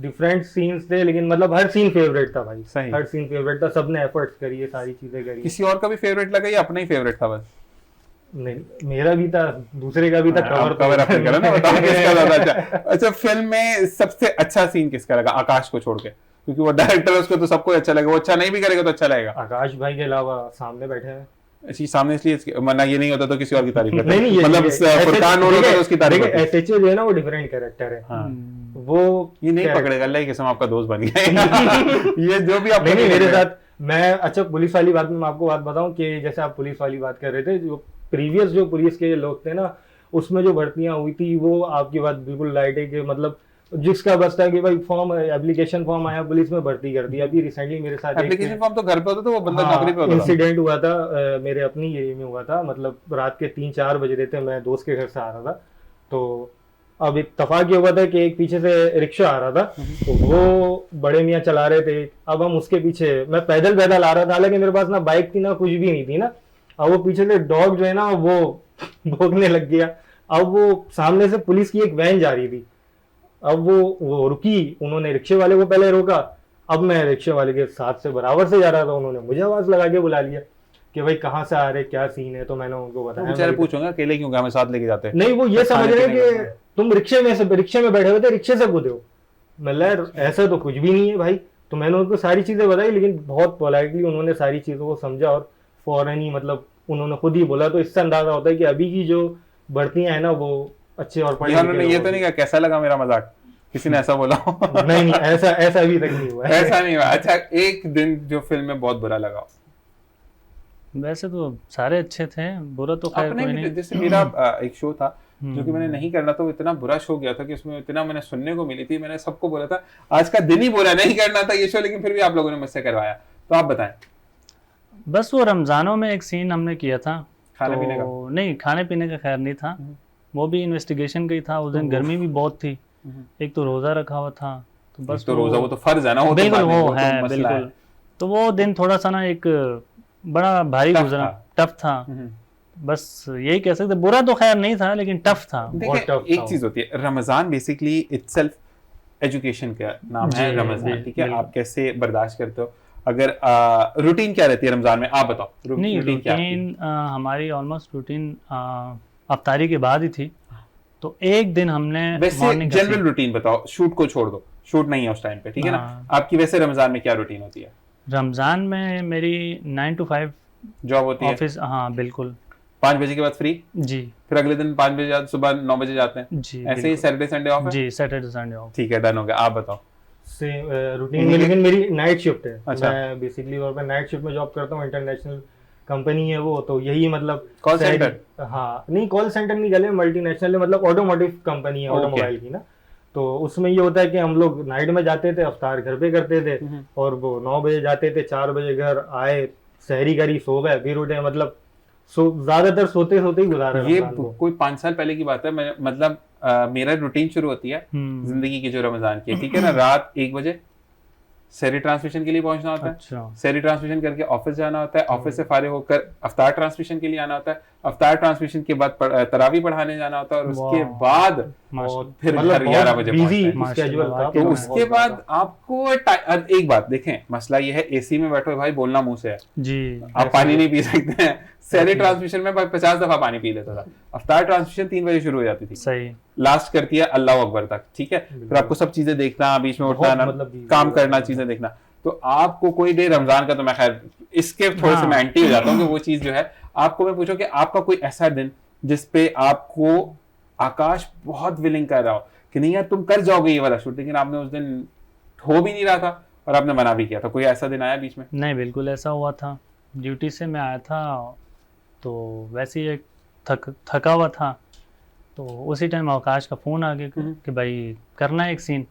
डिफरेंट सीन्स थे, लेकिन मतलब हर सीन फेवरेट था भाई, सही। हर सीन फेवरेट था, सबने एफर्ट्स करी है, सारी चीजें करी है। किसी और का भी फेवरेट लगा या अपना ही फेवरेट था बस? नहीं मेरा भी था, दूसरे का भी था, कवर अप नहीं करा ना, बताओ किसका ज्यादा अच्छा। अच्छा फिल्म में सबसे अच्छा सीन किसका लगा आकाश को छोड़ के? क्योंकि वो डायरेक्टर है, उसको तो सबको अच्छा लगेगा, वो अच्छा नहीं भी करेगा तो अच्छा लगेगा। आकाश भाई के अलावा सामने बैठे हैं। इसी सामने इसलिए वरना ये नहीं होता तो किसी और की तारीफ करते। नहीं नहीं, मतलब फुरकान नूर होता तो उसकी तारीफ देखिए करते। एसएचओ जो है ना वो डिफरेंट कैरेक्टर है, हाँ। वो ये नहीं क्या- पकड़ेगा, अल्लाह की कसम आपका दोस्त बन गया। ये जो भी आप नहीं नहीं, मेरे साथ मैं अच्छा पुलिस वाली बात में मैं आपको बात बताऊं कि जैसे आप पुलिस वाली बात कर रहे थे, जो प्रीवियस जो पुलिस के लोग थे ना, उसमें जो भर्तियां हुई थी वो आपकी बात बिल्कुल राइट है कि मतलब जिसका बस था कि भाई फॉर्म एप्लीकेशन फॉर्म आया पुलिस में भर्ती कर दी। अभी रिसेंटली मेरे साथ एप्लीकेशन फॉर्म तो घर पे होता था, वो बंदा नौकरी पे होता था। इंसिडेंट हुआ था, मेरे अपनी एरिया में हुआ था, मतलब रात के 3-4 बज रहे थे, मैं दोस्त के घर से आ रहा था, तो अब इत्तेफाक ये हुआ था कि एक पीछे से रिक्शा आ रहा था, तो वो बड़े मियाँ चला रहे थे, अब हम उसके पीछे, मैं पैदल पैदल आ रहा था, हालांकि मेरे पास ना बाइक थी ना कुछ भी नहीं थी ना, अब वो पीछे से डॉग जो है ना वो भौंकने लग गया। अब वो सामने से पुलिस की एक वैन जा रही थी, अब वो रुकी, उन्होंने रिक्शे वाले को पहले रोका, अब मैं रिक्शे वाले के साथ से बराबर से जा रहा था, उन्होंने मुझे आवाज लगा के बुला लिया, कि भाई कहाँ से आ रहे, क्या सीन है, तो मैंने उनको बताया। बेचारे पूछूंगा अकेले क्यों हमें साथ लेके जाते हैं? नहीं, वो ये समझ रहे हैं खाने कि तुम रिक्शे में बैठे हुए थे, रिक्शे से कूदे हो। मतलब ऐसा तो कुछ भी नहीं है भाई। तो मैंने उनको सारी चीजें बताई, लेकिन बहुत पोलाइटली उन्होंने सारी चीजों को समझा और फौरन ही मतलब उन्होंने खुद ही बोला। तो इससे अंदाजा होता है कि अभी की जो भर्तियां है ना वो अच्छे और पढ़े उन्होंने ये तो नहीं कहा कैसा लगा मेरा मजाक, किसी ने ऐसा बोला हो? नहीं, ऐसा अभी तक नहीं हुआ है। ऐसा नहीं हुआ। अच्छा, एक दिन जो फिल्म में बहुत बुरा लगा? वैसे तो सारे अच्छे थे, बुरा तो खैर अपने कोई भी, नहीं। जैसे मेरा एक शो था जो कि मैंने नहीं करना था, वो इतना बुरा शो गया था कि उसमें इतना मैंने सुनने को मिली थी, मैंने सबको बोला था आज का दिन ही बोला नहीं करना था ये शो, लेकिन फिर भी आप लोगों ने मुझसे करवाया। तो आप बताएं। बस वो रमजानों में एक सीन हमने किया था, खाने पीने का? नहीं, खाने पीने का खैर नहीं था, वो भी इन्वेस्टिगेशन का ही था। उस दिन गर्मी भी बहुत थी, एक तो रोजा रखा हुआ था, तो बस तो रोजा वो तो फर्ज है ना, वो बिल्कुल तो वो तो है, मसला बिल्कुल। तो वो दिन थोड़ा सा ना एक बड़ा भारी टफ गुजरा, था। टफ था। बस यही कह सकते, बुरा तो खैर नहीं था लेकिन टफ था। देखिए, tough एक था। चीज होती है, रमजान बेसिकली इटसेल्फ एजुकेशन का नाम है जी, रमजान, ठीक है? बिल्कुल। आप कैसे बर्दाश्त करते हो? अगर रूटीन क्या रहती है रमजान में, आप बताओ। नहीं, रूटीन क्या आपकी? रूटीन हमारी ऑलमोस्ट रूटीन अफ्तारी के बाद ही थी। तो एक दिन हमने वैसे मॉर्निंग जनरल रूटीन बताओ, शूट को छोड़ दो, शूट नहीं है उस टाइम पे, ठीक है ना? हाँ। आपकी वैसे रमजान में क्या रूटीन होती है? रमजान में मेरी 9 to 5 जॉब होती है, ऑफिस, हाँ बिल्कुल 5 बजे के बाद फ्री, जी, फिर अगले दिन 5 बजे सुबह 9 बजे जाते हैं, जी ऐसे ही बिल्कुल। सैटरडे संडे ऑफ है? जी, सैटरडे संडे ऑफ। ठीक है, डन हो गया। आप बताओ। सेम रूटीन में, लेकिन मेरी नाइट शिफ्ट है। अच्छा। मैं बेसिकली तौर पे नाइट शिफ्ट में जॉब करता हूँ, इंटरनेशनल कंपनी है वो। तो यही मतलब कॉल शायद- सेंटर? हाँ, नहीं कॉल सेंटर नहीं गले, मल्टीनेशनल है, मतलब ऑटोमोटिव कंपनी है, Okay. ऑटोमोबाइल की ना। तो उसमें ये होता है कि हम लोग नाइट में जाते थे, अफ्तार घर पे करते थे, और वो 9 बजे जाते थे, 4 बजे घर आए, सहरी करी, सो गए, फिर उठे। मतलब ज्यादातर सोते सोते ही गुजारा ये रमजान को। कोई 5 साल पहले की बात है। मैं मतलब मेरा रूटीन शुरू होती है जिंदगी की जो रमजान की है, ठीक है ना? रात 1 बजे सहरी ट्रांसमिशन के लिए पहुंचना होता है, अच्छा, सहरी ट्रांसमिशन करके ऑफिस जाना होता है, ऑफिस से फारिग होकर अफ्तार ट्रांसमिशन के लिए आना होता है, अफ्तार ट्रांसमिशन के बाद तरावी पढ़ाने जाना होता है, और उसके वाह। बाद बहुत फिर मतलब घर 11 बहुत बजे बिजी पहुंचते हैं। स्केड्यूल था। माशाल्लाह, तो उसके बाद आपको एक बात देखें, मसला ये है एसी में बैठो भाई, बोलना मुंह से है, जी आप पानी नहीं पी सकते हैं। सहरी ट्रांसमिशन में भाई 50 दफा पानी पी लेता था। अफ्तार ट्रांसमिशन 3 बजे शुरू हो जाती थी, सही, लास्ट करती है अल्लाह अकबर तक, ठीक है? फिर आपको सब चीजें देखना, बीच में उठना, बहुत मतलब busy काम हो करना, जाता चीजें देखना। तो आपको कोई डे रमजान का, तो मैं खैर इसके थोड़े से हाँ। मैं एंटी हो जाता हूँ कि वो चीज जो है, आपको मैं पूछूं कि आपका कोई ऐसा दिन जिसपे आपको आकाश बहुत विलिंग कर रहा हो कि नहीं यार तुम कर जाओगे ये वाला शूट, लेकिन आपने उस दिन हो भी नहीं रहा था और आपने मना भी किया था, कोई ऐसा दिन आया बीच में? नहीं बिल्कुल ऐसा हुआ था। ड्यूटी से मैं आया था तो वैसे ही एक थका हुआ था, तो उसी टाइम आकाश का फ़ोन आ गया कि भाई करना है एक सीन।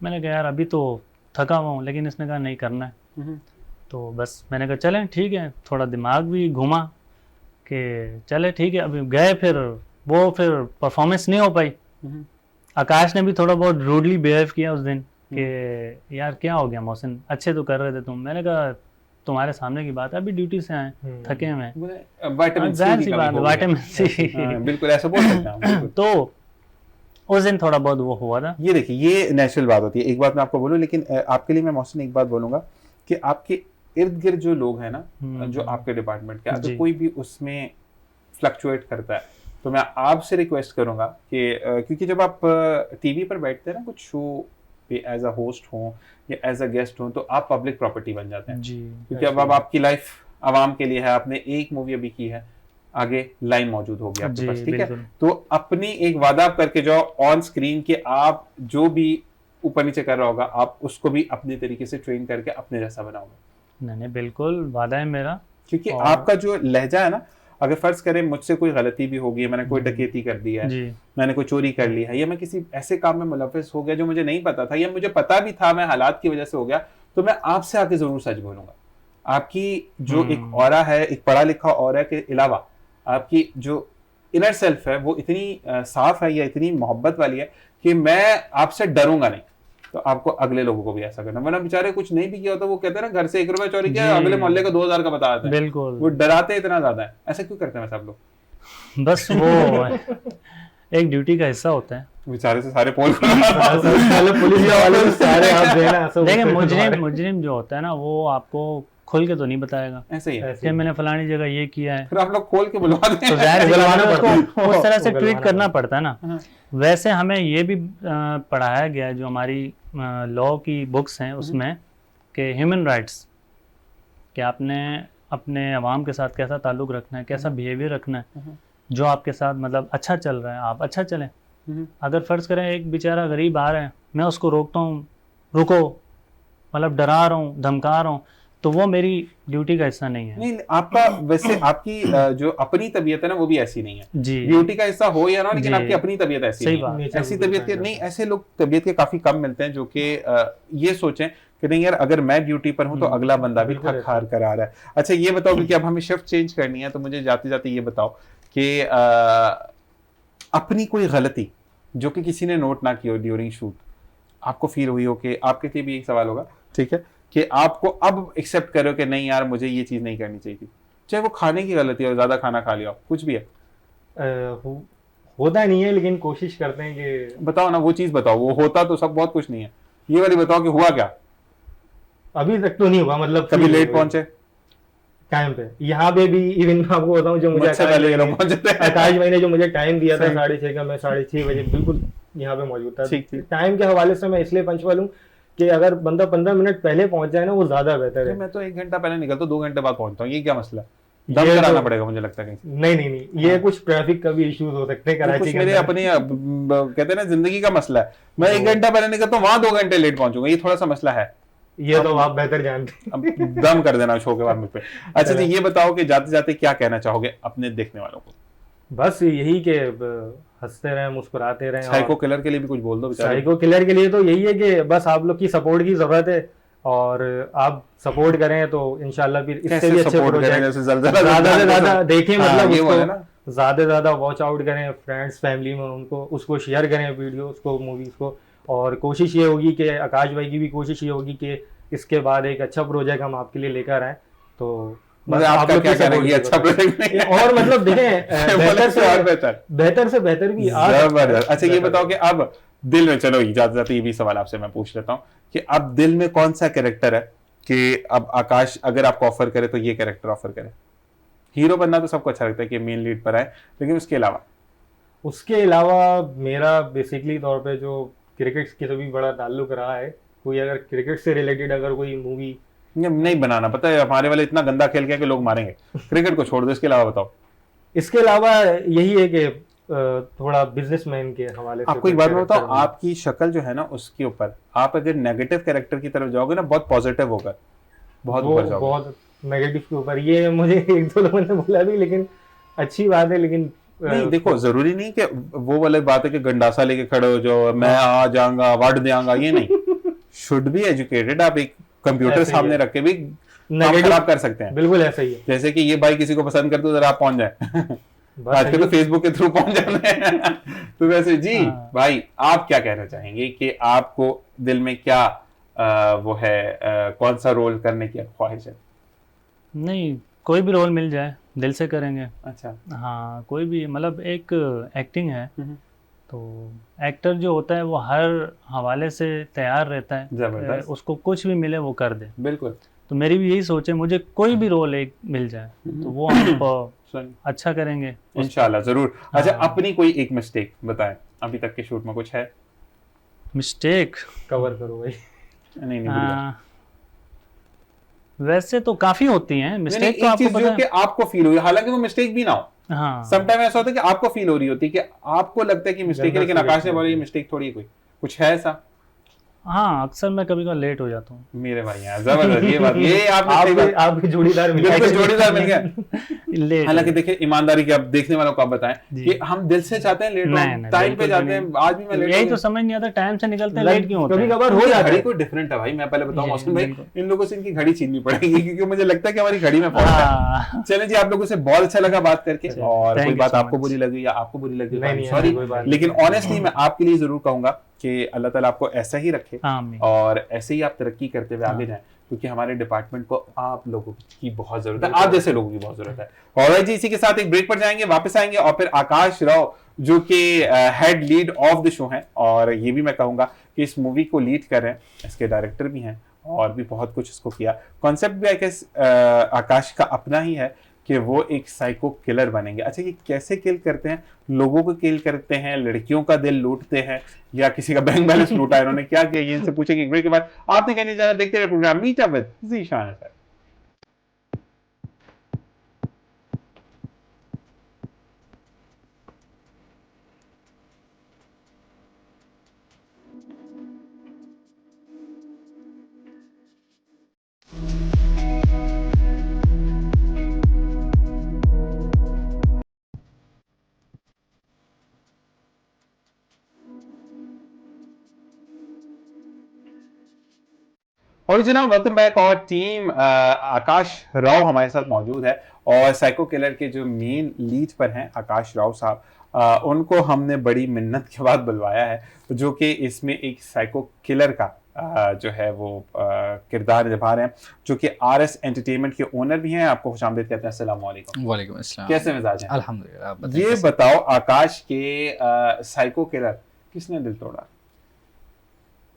मैंने कहा यार अभी तो थका हुआ हूँ, लेकिन इसने कहा नहीं करना है। तो बस मैंने कहा चलें ठीक है, थोड़ा दिमाग भी घुमा कि चले ठीक है। अभी गए, फिर परफॉर्मेंस नहीं हो पाई। आकाश ने भी थोड़ा बहुत रूडली बिहेव किया उस दिन कि यार क्या हो गया मोहसिन, अच्छे तो कर रहे थे तुम। मैंने कहा तुम्हारे सामने की बात है, अभी ड्यूटी से आए, थके हुए हैं, विटामिन जाहिर सी सी की बात कमी हो विटामिन गई। सी। हाँ, बिल्कुल ऐसा बोल सकते हैं हम, बिल्कुल। तो उस दिन थोड़ा बहुत वो हुआ था। ये देखिए, ये नेचुरल बात होती है। एक बात मैं आपको बोलूं, लेकिन आपके लिए मैं मोहसिन एक बात बोलूंगा कि आपके इर्द गिर्द जो लोग हैं ना, जो आपके डिपार्टमेंट के, अगर कोई भी उसमें फ्लक्चुएट करता है, तो मैं आपसे रिक्वेस्ट करूंगा कि क्योंकि जब आप टीवी पर बैठते हैं ना कुछ शो पे एज अ होस्ट हो या एज अ गेस्ट हो, तो आप पब्लिक प्रॉपर्टी बन जाते हैं जी, क्योंकि अब आपकी लाइफ आवाम के लिए है। आपने एक मूवी अभी की है, आगे लाइन मौजूद होगी आपके जी, पास, ठीक है? बिल्कुल। तो अपनी एक वादा आप करके जाओ ऑन स्क्रीन कि आप जो भी ऊपर नीचे कर रहा होगा, आप उसको भी अपने तरीके से ट्रेन करके अपने जैसा बनाओगे। नहीं बिल्कुल वादा है मेरा। क्योंकि और- आपका जो लहजा है ना, अगर फर्ज करें मुझसे कोई गलती भी होगी, मैंने कोई डकैती कर दी है, जी, मैंने कोई चोरी कर ली है, या मैं किसी ऐसे काम में मुलव्वस हो गया जो मुझे नहीं पता था, या मुझे पता भी था मैं हालात की वजह से हो गया, तो मैं आपसे आके जरूर सच बोलूंगा। आपकी जो एक ऑरा है, एक पढ़ा लिखा ऑरा के अलावा आपकी जो इनर सेल्फ है वो इतनी साफ है या इतनी मोहब्बत वाली है कि मैं आपसे डरूंगा नहीं। तो आपको अगले लोगों को भी ऐसा करना, वरना बेचारे कुछ नहीं भी किया होता, वो कहते हैं ना घर से 1 रुपया चोरी किया, जी। अगले मोहल्ले को 2000 का बता देते हैं। बिल्कुल। वो डराते इतना ज्यादा है। ऐसा क्यों करते हैं सब लोग? बस वो एक ड्यूटी का हिस्सा होता है। बेचारे से सारे पोल पुलिस वाले सारे आप देना सब देखिए उससे मुजरिम जो होता है ना, वो आपको खोल के तो नहीं बताएगा ऐसे ही है। कि मैंने फलानी जगह ये किया है, फिर आप लोग खोल के बुलवा दें तो जाहिर सी बात बुलवाना है पड़ता है। उसको उस तरह से बुलवाना ट्रीट करना पड़ता पड़ता है ना। हाँ। वैसे हमें ये भी पढ़ाया गया है जो हमारी लॉ की बुक्स हैं उसमें कि ह्यूमन राइट्स, कि आपने अपने अवाम के साथ कैसा ताल्लुक़ रखना है, कैसा बिहेवियर रखना है, जो आपके साथ मतलब अच्छा चल रहा है आप अच्छा चलें। अगर फ़र्ज़ करें एक बेचारा गरीब आ रहा है, मैं उसको रोकता हूँ, रुको, मतलब डरा रहा हूँ, धमका रहा हूँ, तो वो मेरी ड्यूटी का हिस्सा नहीं है। नहीं, आपका वैसे आपकी जो अपनी तबीयत है ना वो भी ऐसी नहीं है। जी ड्यूटी का हिस्सा हो या ना, लेकिन जी। आपकी अपनी तबीयत ऐसी सही नहीं है। बात। Nature ऐसी को तबीयत के define नहीं, करता है। ऐसे लोग तबीयत के काफी कम मिलते हैं जो कि ये सोचें कि नहीं यार अगर मैं ड्यूटी पर हूं तो अगला बंदा भी बिल्कुल थक ऐसा। हार कर आ रहा है। अच्छा ये बताओ कि अब हमें शिफ्ट चेंज करनी है, तो मुझे जाते जाते ये बताओ कि अपनी कोई गलती जो कि किसी ने नोट ना की हो ड्यूरिंग शूट, आपको फील हुई हो कि आपके लिए भी एक सवाल होगा, ठीक है, कि आपको अब एक्सेप्ट करो कि नहीं यार मुझे ये चीज नहीं करनी चाहिए थी, चाहे वो खाने की गलती हो, ज्यादा खाना खा लिया हो, कुछ भी है, होता नहीं है लेकिन कोशिश करते हैं कि बताओ ना वो चीज बताओ। वो होता तो सब बहुत कुछ नहीं है, ये वाली बताओ कि हुआ क्या, अभी तक तो नहीं हुआ, मतलब कभी लेट पहुंचे, टाइम पे। यहाँ पे भी इवन मैं आपको बताऊं, जो मुझे मुझसे पहले ये लोग पहुंच जाते हैं। आकाश भाई ने जो मुझे टाइम दिया था सही। 6:30 का, मैं 6:30 बजे बिल्कुल यहाँ पे मौजूद था। ठीक, ठीक। टाइम के हवाले से मैं इसलिए पंचुअल हूँ कि अगर बंदा 15 मिनट पहले पहुंच जाए ना वो ज्यादा बेहतर है। मैं तो 1 घंटा पहले निकलता हूँ, 2 घंटे बाद पहुंचता हूँ, ये क्या मसला है? ये दम कराना तो- पड़ेगा मुझे लगता है कहीं से। नहीं नहीं नहीं, ये हाँ। कुछ ट्रैफिक का भी इश्यूज हो सकते हैं तो कराची कुछ के मेरे अंदर। अपने कहते हैं ना जिंदगी का मसला है, मैं 1 घंटा पहले निकलता हूँ, वहां 2 घंटे लेट पहुंचूंगा, ये थोड़ा सा मसला है। ये तो आप बेहतर जानते हैं। अब दम कर देना शो के बाद मुझ पे। अच्छा जी ये बताओ कि जाते जाते क्या कहना चाहोगे अपने देखने वालों को? बस यही कि हंसते रहें, मुस्कुराते रहें। साइको किलर के लिए भी कुछ बोल दो बेचारे। साइको किलर के लिए तो यही है कि बस आप लोग की सपोर्ट की जरूरत है, और आप सपोर्ट करें तो इंशाल्लाह फिर इससे भी कैसे अच्छे सपोर्ट करें? प्रोजेक्ट जैसे ज़लज़ला ज्यादा से ज्यादा देखें, हाँ, मतलब ये वाला उसको ना। ज्यादा से ज्यादा वॉच आउट करें फ्रेंड्स फैमिली में, उनको उसको शेयर करें वीडियो उसको मूवीज को। और कोशिश ये होगी कि आकाश भाई की भी कोशिश ये होगी कि इसके बाद एक अच्छा प्रोजेक्ट हम आपके लिए लेकर आए। तो मतलब आपका लोग क्या की कहना है support ये की अच्छा जरूरत है। प्रोजेक्ट नहीं है? और मतलब देखें बेहतर से बेहतर भी आ सकता है। जबरदस्त। अच्छा ये बेहतर बताओ कि अब दिल में, चलो जाते जाते ये भी सवाल आपसे मैं पूछ लेता हूँ कि अब दिल में कौन सा कैरेक्टर है कि अब आकाश अगर आपको ऑफर करे तो ये कैरेक्टर ऑफर करे? हीरो बनना तो सबको अच्छा लगता है कि मेन लीड पर आए, लेकिन उसके अलावा मेरा बेसिकली तौर पे जो क्रिकेट के से भी बड़ा ताल्लुक रहा है, कोई अगर क्रिकेट से रिलेटेड अगर कोई मूवी नहीं बनाना, पता है हमारे वाले इतना गंदा खेल के कि लोग मारेंगे। क्रिकेट को छोड़ दो, इसके अलावा बताओ। इसके अलावा यही है कि थोड़ा बिजनेसमैन के हवाले से आपको एक कोई बात मैं बताऊं, character आपकी शक्ल जो है ना उसके ऊपर आप अगर नेगेटिव कैरेक्टर की तरफ जाओगे ना, बहुत पॉजिटिव होगा, बहुत वो ऊपर जाओगे। बहुत नेगेटिव के ऊपर, ये मुझे एक दो लोगों ने बोला भी, लेकिन अच्छी बात है। लेकिन नहीं देखो, जरूरी नहीं कि वो वाली बात है कि गंडासा लेके खड़े हो जो मैं आ जाऊंगा अवार्ड देंगा, ये नहीं। Should be educated. आप एक कंप्यूटर ऐसे ही सामने है। रख के भी काम Negative- खराब कर सकते हैं। बिल्कुल ऐसा ही है। जैसे कि ये भाई किसी को पसंद करते हो जरा आप पहुंच जाए। बस आजकल तो यही- फेसबुक के थ्रू पहुंच जाते हैं। तो वैसे जी हाँ। भाई आप क्या कहना चाहेंगे कि आपको दिल में क्या वो है, कौन सा रोल करने की ख्वाहिश है? नहीं, कोई भी रोल मिल जाए दिल से करेंगे। अच्छा। हाँ, कोई भी, मतलब एक एक्टिंग है, तो एक्टर जो होता है वो हर हवाले से तैयार रहता है, जबरदस्त। उसको कुछ भी मिले वो कर दे। बिल्कुल। तो मेरी भी यही सोच है, मुझे कोई भी रोल एक मिल जाए तो वो हम अच्छा करेंगे इंशाल्लाह जरूर। अच्छा हाँ। अपनी कोई एक मिस्टेक बताएं, अभी तक के शूट में कुछ है? मिस्टेक कवर करो भाई। नहीं भूल गया। वैसे तो काफी होती हैं नहीं, मिस्टेक, तो एक आपको चीज जो पता कि है। आपको फील हुई, हालांकि वो मिस्टेक भी ना हो, हाँ, समटाइम ऐसा होता है कि आपको फील हो रही होती है कि आपको लगता है कि मिस्टेक है, लेकिन गंदा आकाश ने feel बोला ये होती है। मिस्टेक थोड़ी है, कोई कुछ है ऐसा? हाँ, अक्सर मैं कभी कभी लेट हो जाता हूँ। मेरे भाई यार जबरदस्त, ये बात, ये आपने सही बात- आपके जोड़ीदार मिल बिल्कुल गए। जोड़ीदार मिल गया। लेट हालांकि देखिए ईमानदारी के आप देखने वालों को आप बताएं जी। कि हम दिल से चाहते हैं लेट हो, नहीं, नहीं, टाइम पे बिल्कुल जाते भी हैं, नहीं। आज भी मैं लेट यही हो तो गया। समझ नहीं आता टाइम से निकलते हैं लेट क्यों होते कभी हैं। कभार हो उनकी जाता घड़ी है। कोई डिफरेंट है भाई, मैं पहले बताऊं जी, मौसम भाई, बिल्कुल। इन लोगों से इनकी घड़ी छीननी पड़ेगी क्योंकि मुझे लगता है कि हमारी घड़ी में फॉल्ट है। हाँ, चलें जी, आप लोगों से बहुत अच्छा लगा बात करके, चलिए, और thank कोई you बात so आपको much. बुरी लगी या आपको बुरी लगी नहीं, नहीं, सॉरी, कोई बात नहीं। लेकिन ऑनेस्टली मैं आपके लिए जरूर कहूंगा कि अल्लाह ताला आपको ऐसा ही रखे आमीन। और ऐसे ही आप तरक्की करते हुए आगे हाँ। जाएं, क्योंकि हमारे डिपार्टमेंट को आप लोगों की बहुत जरूरत है, आप जैसे लोगों की बहुत जरूरत है। और जी इसी के साथ एक ब्रेक पर जाएंगे, वापस आएंगे और फिर आकाश राव जो कि head lead of the show हैं, और ये भी मैं कहूंगा कि इस मूवी को लीड कर रहे हैं, इसके डायरेक्टर भी हैं और भी बहुत कुछ उसको किया। कॉन्सेप्ट भी आई गेस आकाश का अपना ही है कि वो एक साइको किलर बनेंगे। अच्छा, ये कैसे किल करते हैं? लोगों को किल करते हैं, लड़कियों का दिल लूटते हैं, या किसी का बैंक बैलेंस लूटा है इन्होंने, क्या किया, ये इनसे पूछेंगे ब्रेक के बाद। आपने कहने जाना, देखते रहे program meet up with Zeeshan. और जनाब वेलकम बैक। और टीम आकाश राव हमारे साथ मौजूद है, और साइको किलर के जो मेन लीड पर हैं आकाश राव साहब, उनको हमने बड़ी मिन्नत के बाद बुलवाया है, जो कि इसमें एक साइको किलर का जो है वो किरदार निभा रहे हैं, जो कि RS एंटरटेनमेंट के ओनर भी हैं। आपको खुशामदीद कहते हैं। अस्सलाम वालेकुम। वालेकुम अस्सलाम। कैसे मिजाज हैं? अल्हम्दुलिल्लाह। आप बताइए ये कैसे? बताओ, आकाश के साइको किलर किसने दिल तोड़ा?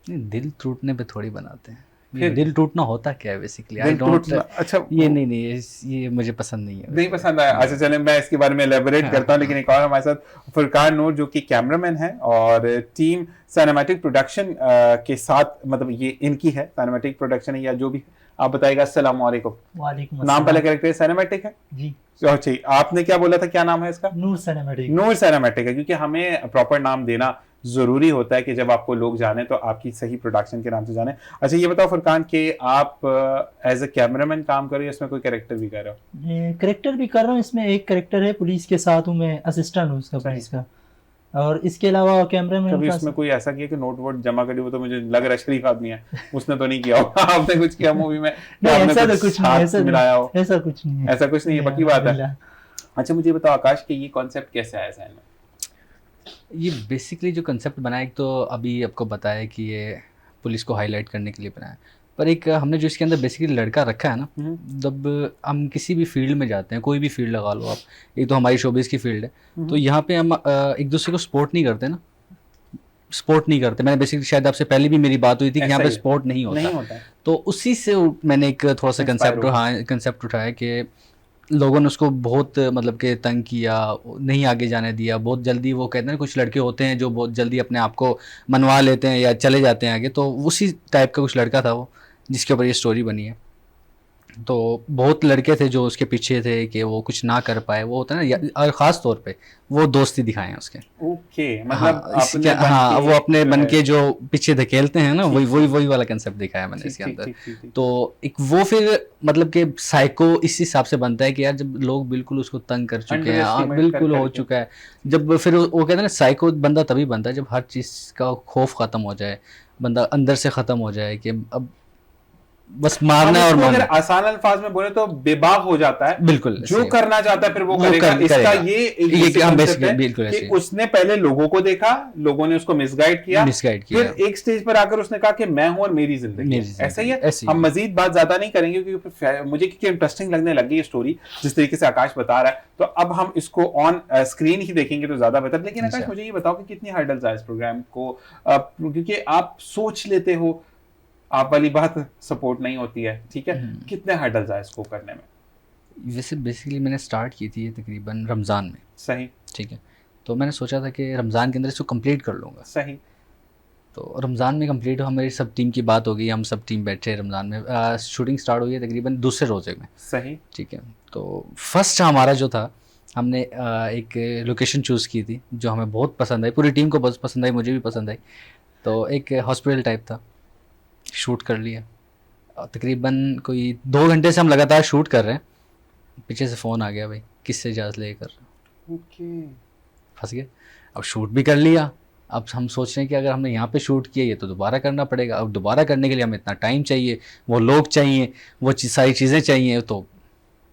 नहीं, दिल टूटने पे थोड़ी बनाते हैं। फिर? ये दिल टूटना होता क्या है बेसिकली? आई दिल डोंट। टूटना? अच्छा, ये नहीं, ये मुझे पसंद नहीं है। नहीं पसंद आया। अच्छा चलें, मैं इसके बारे में एलेबोरेट हाँ, करता हूँ। लेकिन एक और हमारे साथ फुरकान नूर, जो कि कैमरामैन है और टीम सिनेमैटिक प्रोडक्शन के साथ, मतलब ये इनकी है, सिनेमैटिक प्रोडक्शन है या जो भी, आप बताइएगा। अस्सलाम वालेकुम। वालेकुम नाम अस्सलाम। पहले कैरेक्टर सिनेमैटिक है जी, जी। आपने क्या बोला था, क्या नाम है इसका? नूर सिनेमैटिक। नूर सिनेमैटिक है, क्योंकि हमें प्रॉपर नाम देना जरूरी होता है कि जब आपको लोग जाने तो आपकी सही प्रोडक्शन के नाम से जाने। अच्छा ये बताओ फुरकान, कि आप एज ए कैमरामैन काम कर रहे हो, इसमें कोई कैरेक्टर भी कर रहे हो? करेक्टर भी कर रहा हूँ इसमें। एक करेक्टर है पुलिस के साथ हूँ मैं, असिस्टेंट हूँ उसका, पुलिस का। और इसके अलावा कैमरामैन कभी का उसमें कोई ऐसा किया कि नोट वोट जमा करी? वो तो मुझे लग रहा है शरीफ आदमी है, उसने तो नहीं किया होगा। आपने कुछ किया मूवी में? नहीं, आपने ऐसा तो कुछ नहीं, हाथ ऐसा मिलाया हो? ऐसा कुछ नहीं है। ऐसा कुछ नहीं है, पक्की बात है। अल्हम्दुलिल्लाह। अच्छा मुझे बताओ आकाश, के ये कॉन्सेप्ट कैसे आया जहन में? ये बेसिकली जो कंसेप्ट बनाया, एक तो अभी आपको बताया कि ये पुलिस को हाईलाइट करने के लिए बनाया, पर एक हमने जो इसके अंदर बेसिकली लड़का रखा है ना, जब हम किसी भी फील्ड में जाते हैं, कोई भी फील्ड लगा लो आप, एक तो हमारी शोबिज़ की फील्ड है, तो यहाँ पे हम एक दूसरे को सपोर्ट नहीं करते ना, सपोर्ट नहीं करते। मैंने बेसिकली, शायद आपसे पहले भी मेरी बात हुई थी कि यहाँ पे सपोर्ट नहीं होता, है। तो उसी से मैंने एक थोड़ा सा कंसेप्ट उठाया कि लोगों ने उसको बहुत मतलब कि तंग किया, नहीं आगे जाने दिया। बहुत जल्दी वो कहते हैं, कुछ लड़के होते हैं जो बहुत जल्दी अपने आप को मनवा लेते हैं या चले जाते हैं आगे, तो उसी टाइप का कुछ लड़का था वो, जिसके ऊपर ये स्टोरी बनी है। तो बहुत लड़के थे जो उसके पीछे थे कि वो कुछ ना कर पाए, वो होता है ना, और ख़ास तौर पे वो दोस्ती दिखाए हैं उसके। ओके, मतलब अपने हाँ, वो अपने जो बन है- के जो पीछे धकेलते हैं ना, वही वाला कंसेप्ट दिखाया मैंने इसके ठीक, अंदर। ठीक, ठीक, ठीक। तो एक वो फिर मतलब कि साइको इस हिसाब से बनता है कि यार जब लोग बिल्कुल उसको तंग कर चुके हैं, Underestimate बिल्कुल कर हो करके। चुका है, जब फिर वो कहते हैं ना, साइको बंदा तभी बनता है जब हर चीज़ का खौफ ख़त्म हो जाए, बंदा अंदर से ख़त्म हो जाए कि अब बस मारना है और हम इसको अगर मारना। आसान अल्फाज में बोले तो बेबाक हो जाता है। बिल्कुल जो सही। करना चाहता है फिर वो वो करेगा। इसका करेगा। ये ये basic हम concept basically है बिल्कुल कि ऐसे ही। उसने पहले लोगों को देखा, लोगों ने उसको मिसगाइड किया, मिसगाइड किया। फिर एक स्टेज पर आकर उसने कहा कि मैं हूं और मेरी जिंदगी। मेरी जिंदगी, ऐसा ही है। ऐसे ही हम है। मजीद बात ज्यादा नहीं करेंगे, क्योंकि मुझे क्योंकि इंटरेस्टिंग लगने लगी ये स्टोरी, जिस तरीके से आकाश बता रहा है। तो अब हम इसको ऑन स्क्रीन ही देखेंगे तो ज्यादा बेहतर। लेकिन आकाश अच्छा। मुझे ये बताओ कि कितनी हर्डल्स आए इस प्रोग्राम को, क्योंकि आप सोच लेते हो, आप वाली बात सपोर्ट नहीं होती है, ठीक है। कितने हर्डल्स आए इसको करने में? वैसे बेसिकली मैंने स्टार्ट की थी ये तकरीबन रमज़ान में, सही, ठीक है। तो मैंने सोचा था कि रमज़ान के अंदर इसको कंप्लीट कर लूँगा। सही। तो रमज़ान में कंप्लीट हो, हमारी सब टीम की बात हो गई, हम सब टीम बैठे रमज़ान में। शूटिंग स्टार्ट हुई है तकरीबन दूसरे रोज़े में, सही, ठीक है। तो फर्स्ट हमारा जो था, हमने एक लोकेशन चूज़ की थी जो हमें बहुत पसंद आई, पूरी टीम को बहुत पसंद आई, मुझे भी पसंद आई। तो एक हॉस्पिटल टाइप था, शूट कर लिया। तकरीबन कोई 2 घंटे से हम लगातार शूट कर रहे हैं, पीछे से फ़ोन आ गया, भाई किससे इजाज़त लेकर ओके। फंस गए। अब शूट भी कर लिया, अब हम सोच रहे हैं कि अगर हमने यहाँ पे शूट किया, ये तो दोबारा करना पड़ेगा। अब दोबारा करने के लिए हमें इतना टाइम चाहिए, वो लोग चाहिए, वो सारी चीज़ें चाहिए। तो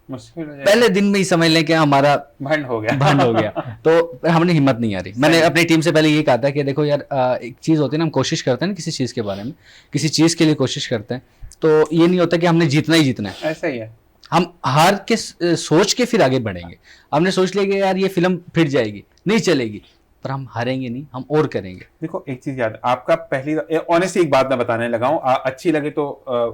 मुश्किल हो जाएगा। पहले दिन में ही समझ लें कि हमारा भंड हो गया। बंद हो गया। तो हमने हिम्मत नहीं आ रही। मैंने अपनी टीम से पहले ये कहा था कि देखो यार, एक चीज़ होती है ना, हम कोशिश करते हैं ना किसी चीज़ के बारे में, किसी चीज़ के लिए कोशिश करते हैं, तो ये नहीं होता कि हमने जीतना ही जीतना है। ऐसा ही है। हम हार के सोच के फिर आगे बढ़ेंगे। हमने सोच लिया कि यार ये फिल्म फिर जाएगी, नहीं चलेगी, पर हम हारेंगे नहीं, हम और करेंगे। देखो एक चीज याद, आपका पहली ऑनेस्टली एक बात मैं बताने लगा हूँ, अच्छी लगे तो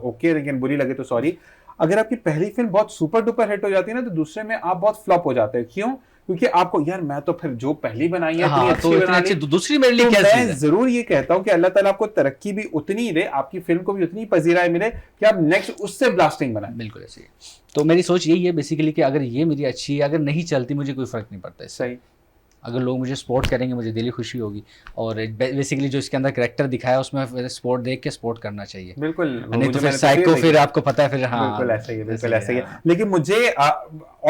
ओके, लेकिन बुरी लगे तो सॉरी। अगर आपकी पहली फिल्म बहुत सुपर डुपर हिट हो जाती है ना, तो दूसरे में आप बहुत फ्लॉप हो जाते हैं। क्यों? क्योंकि आपको यार मैं तो फिर जो पहली बनाई है हाँ, इतनी तो अच्छी इतनी बना अच्छी ली। दूसरी मेरे लिए तो क्या मैं चीज़ है? जरूर ये कहता हूँ कि अल्लाह ताला आपको तरक्की भी उतनी ही दे, आपकी फिल्म को भी उतनी पजीराई मिले कि आप नेक्स्ट उससे ब्लास्टिंग बनाएं। बिल्कुल ऐसे ही। तो मेरी सोच यही है बेसिकली कि अगर ये मेरी अच्छी है, अगर नहीं चलती मुझे कोई फर्क नहीं पड़ता इससे। सही। अगर लोग मुझे सपोर्ट करेंगे मुझे दिली खुशी होगी। और बेसिकली जो इसके अंदर कैरेक्टर दिखाया है उसमें सपोर्ट देख के सपोर्ट करना चाहिए। बिल्कुल, नहीं मुझे तो फिर मैंने साइको देखी। फिर आपको पता है फिर, हाँ बिल्कुल ऐसा ही है, बिल्कुल ऐसे ऐसा ही है। हाँ। लेकिन मुझे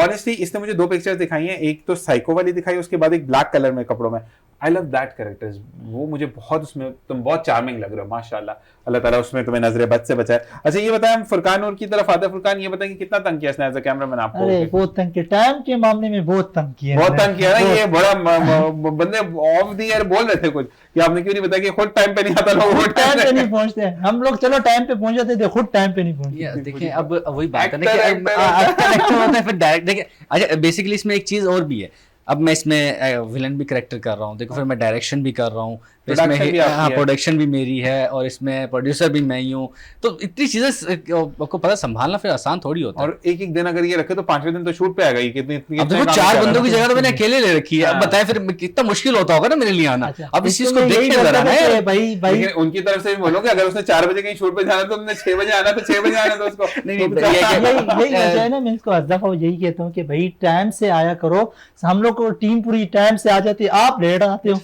ऑनेस्टली इसने मुझे 2 पिक्चर्स दिखाई हैं, एक तो साइको वाली दिखाई, उसके बाद एक ब्लैक कलर में कपड़ों में। आई लव दैट कैरेक्टर्स, वो मुझे बहुत, उसमें तुम बहुत चार्मिंग लग रहे हो माशाल्लाह, अल्लाह ताला उसमें तुम्हें नजरे बद से बचाए। अच्छा ये बताएं, हम फुरकान नूर की तरफ आते हैं। फुरकान ये बताएं कि कितना तंग किया इसने एज अ कैमरामैन आपको? अरे बहुत तंग किया, टाइम के मामले में बहुत तंग किया, बहुत तंग किया ना, ये बहुत। बड़ा बंदे ऑफ द ईयर बोल रहे थे कुछ कि आपने क्यों नहीं बताया कि खुद टाइम पे नहीं आता, लोग खुद टाइम पे नहीं पहुंचते हैं हम लोग, चलो टाइम पे पहुंच जाते थे, खुद टाइम पे नहीं पहुंचते। ये देखिए अब वही बात है ना Actor, कि actor एक्टर होता है फिर डायरेक्ट। देखिए अच्छा बेसिकली इसमें एक चीज और भी है, अब मैं इसमें विलन भी करेक्टर कर रहा हूँ, देखो फिर मैं डायरेक्शन भी कर रहा हूँ, फिर इसमें Production भी आपकी है। प्रोडक्शन भी मेरी है और इसमें प्रोड्यूसर भी मैं ही हूँ। तो इतनी चीजें आपको पता संभालना फिर आसान थोड़ी होता है। और एक एक दिन अगर ये रखे तो 5वें दिन तो शूट पे आएगा। ये कितनी अब देखो 4 बंदों की जगह तो मैंने अकेले ले रखी है, अब हाँ। बताए फिर कितना मुश्किल होता होगा ना मेरे लिए आना। अच्छा, अब इस चीज इसको को मैं यही देखिए बोलता जरा था ना कि यार। भाई लेकिन उनकी तरफ से भी बोलो कि अगर उसने 4 बजे कहीं शूट पे जाना तो तुमने 6 बजे आना, तो 6 बजे आना तो उसको नहीं, तो नहीं, ये- यही वजह है ना, मैं इसको हर दफा यही कहता हूँ कि भाई टाइम से आया करो। हम लोग को टीम पूरी टाइम से आ जाती है, आप लेट आते हो।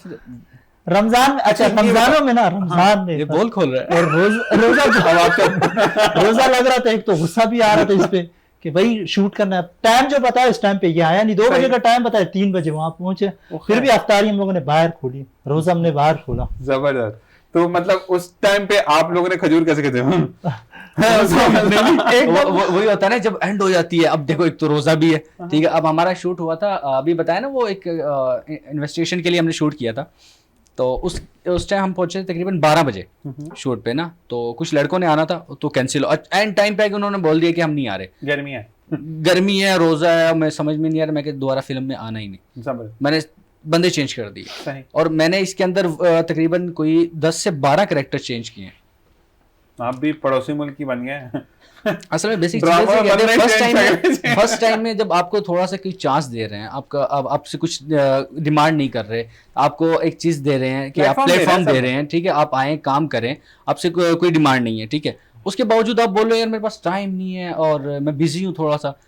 रमजान में, अच्छा ये रमजानों में ना, रमजान में ये बोल खोल रहा है। और रोजा रोजा लग रहा था, एक तो गुस्सा भी आ रहा था इस पे कि भाई शूट करना है। टाइम जो बताया इस टाइम पे ये आया नहीं, 2 बजे का टाइम बताया, 3 बजे वहां पहुंचे। फिर भी अफ्तारी हम लोगों ने बाहर खोली, रोजा हमने बाहर खोला। जबरदस्त। तो मतलब उस टाइम पे आप लोगों ने खजूर कैसे कहते हैं? वही होता है ना जब एंड हो जाती है। अब देखो एक तो रोजा भी है, ठीक है। अब हमारा शूट हुआ था, अभी बताया ना वो एक इन्वेस्टिगेशन के लिए हमने शूट किया था। तो उस टाइम हम पहुंचे तकरीबन 12 बजे शूट पे ना, तो कुछ लड़कों ने आना था तो कैंसिल, एंड टाइम पे उन्होंने बोल दिया कि हम नहीं आ रहे, गर्मी है। गर्मी है, रोजा है, मैं समझ में नहीं आ रहा, मैं दोबारा फिल्म में आना ही नहीं। जबरदस्त। मैंने बंदे चेंज कर दिए सही। और मैंने इसके अंदर तकरीबन कोई 10 से 12 कैरेक्टर चेंज किए। आप भी पड़ोसी मुल्क की बन गए। असल में बेसिक Drama बनना ही फर्स्ट टाइम में जब आपको थोड़ा सा कोई चांस दे रहे हैं, आपका अब आपसे कुछ डिमांड नहीं कर रहे, आपको एक चीज दे रहे हैं कि आप प्लेटफॉर्म दे रहे हैं, ठीक है, आप आए काम करें, आपसे कोई डिमांड नहीं है, ठीक है। उसके बावजूद आप बोल रहे हो यार मेरे पास टाइम नहीं है और मैं बिजी हूँ थोड़ा सा,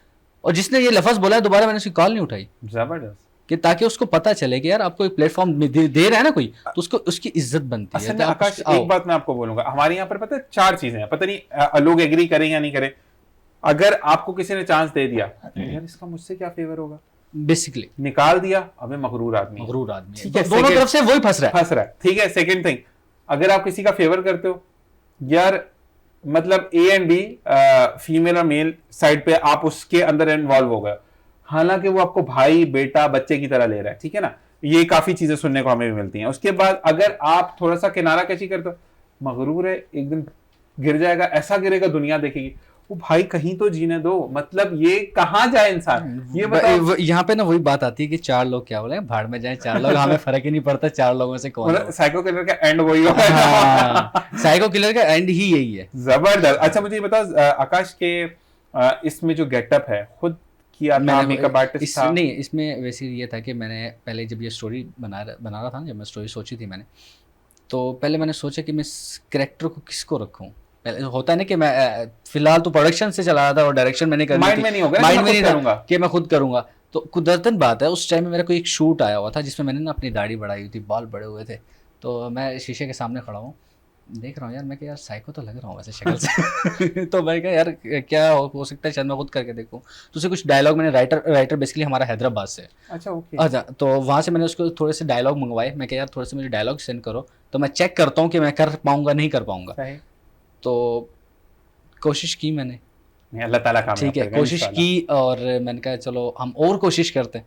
और जिसने ये लफ्ज बोला है दोबारा मैंने उसकी कॉल नहीं उठाई जबरदस्त। कि ताकि उसको पता चले कि यार आपको एक प्लेटफॉर्म दे रहा है ना कोई, तो उसको उसकी इज्जत बनती है। असल में तो आप आकाश आओ। एक बात मैं आपको बोलूंगा, हमारे यहाँ पर पता है 4 चीजें हैं, पता नहीं लोग एग्री करें या नहीं करें। अगर आपको किसी ने चांस दे दिया, यार इसका मुझसे क्या फेवर होगा, बेसिकली निकाल दिया, अबे मगरूर आदमी है। मगरूर आदमी ठीक है, है, दोनों second- तरफ से वही फंस रहा है। फंस रहा है, ठीक है। सेकंड थिंग, अगर आप किसी का फेवर करते हो, यार मतलब ए एंड बी, फीमेल और मेल साइड पे आप उसके अंदर इन्वॉल्व हो गए, हालांकि वो आपको भाई बेटा बच्चे की तरह ले रहा है, ठीक है ना। ये काफी चीजें सुनने को हमें भी मिलती हैं। उसके बाद अगर आप थोड़ा सा किनारा कशी करते हो, मगरूर है, एक दिन गिर जाएगा, ऐसा गिरेगा दुनिया देखेगी, वो भाई कहीं तो जीने दो। मतलब ये कहाँ जाए इंसान, ये बताओ। यहाँ पे ना वही बात आती है कि 4 लोग क्या बोले, भाड़ में जाए 4 लोग, हमें फर्क ही नहीं पड़ता 4 लोगों से कौन है। साइको किलर का एंड वही होगा। साइको किलर का एंड ही यही है। जबरदस्त। अच्छा मुझे ये बताओ, आकाश के इसमें जो गेटअप है खुद किया था, मेकअप आर्टिस्ट था? नहीं, इसमें वैसे ये था कि मैंने पहले जब ये स्टोरी बना रहा था ना, जब मैं स्टोरी सोची थी मैंने, तो पहले मैंने सोचा कि मैं इस कैरेक्टर को किसको रखूं। पहले होता है ना कि मैं फिलहाल तो प्रोडक्शन से चला रहा था और डायरेक्शन मैंने करनी माइंड थी, में नहीं होगा, माइंड में नहीं करूंगा था कि मैं खुद करूंगा। तो कुदरतन बात है उस टाइम में मेरा कोई एक शूट आया हुआ था जिसमें मैंने ना अपनी दाढ़ी बढ़ाई हुई थी, बाल बड़े हुए थे, तो मैं शीशे के सामने खड़ा हूँ, देख रहा हूँ यार, मैं क्या यार साइको तो लग रहा हूँ वैसे शक्ल से। तो मैं क्या यार क्या हो सकता है, शायद मैं खुद करके देखूँ। तो उसे कुछ डायलॉग मैंने राइटर बेसिकली हमारा हैदराबाद से। अच्छा ओके। अच्छा, तो वहाँ से मैंने उसको थोड़े से डायलॉग मंगवाए, मैं क्या यार थोड़े से मुझे डायलॉग सेंड करो, तो मैं चेक करता हूँ कि मैं कर पाऊंगा नहीं कर पाऊंगा। तो कोशिश की मैंने, अल्लाह ताला कामयाब ठीक है, करेगा कोशिश इंशाल्लाह। की और मैंने कहा चलो हम और कोशिश करते हैं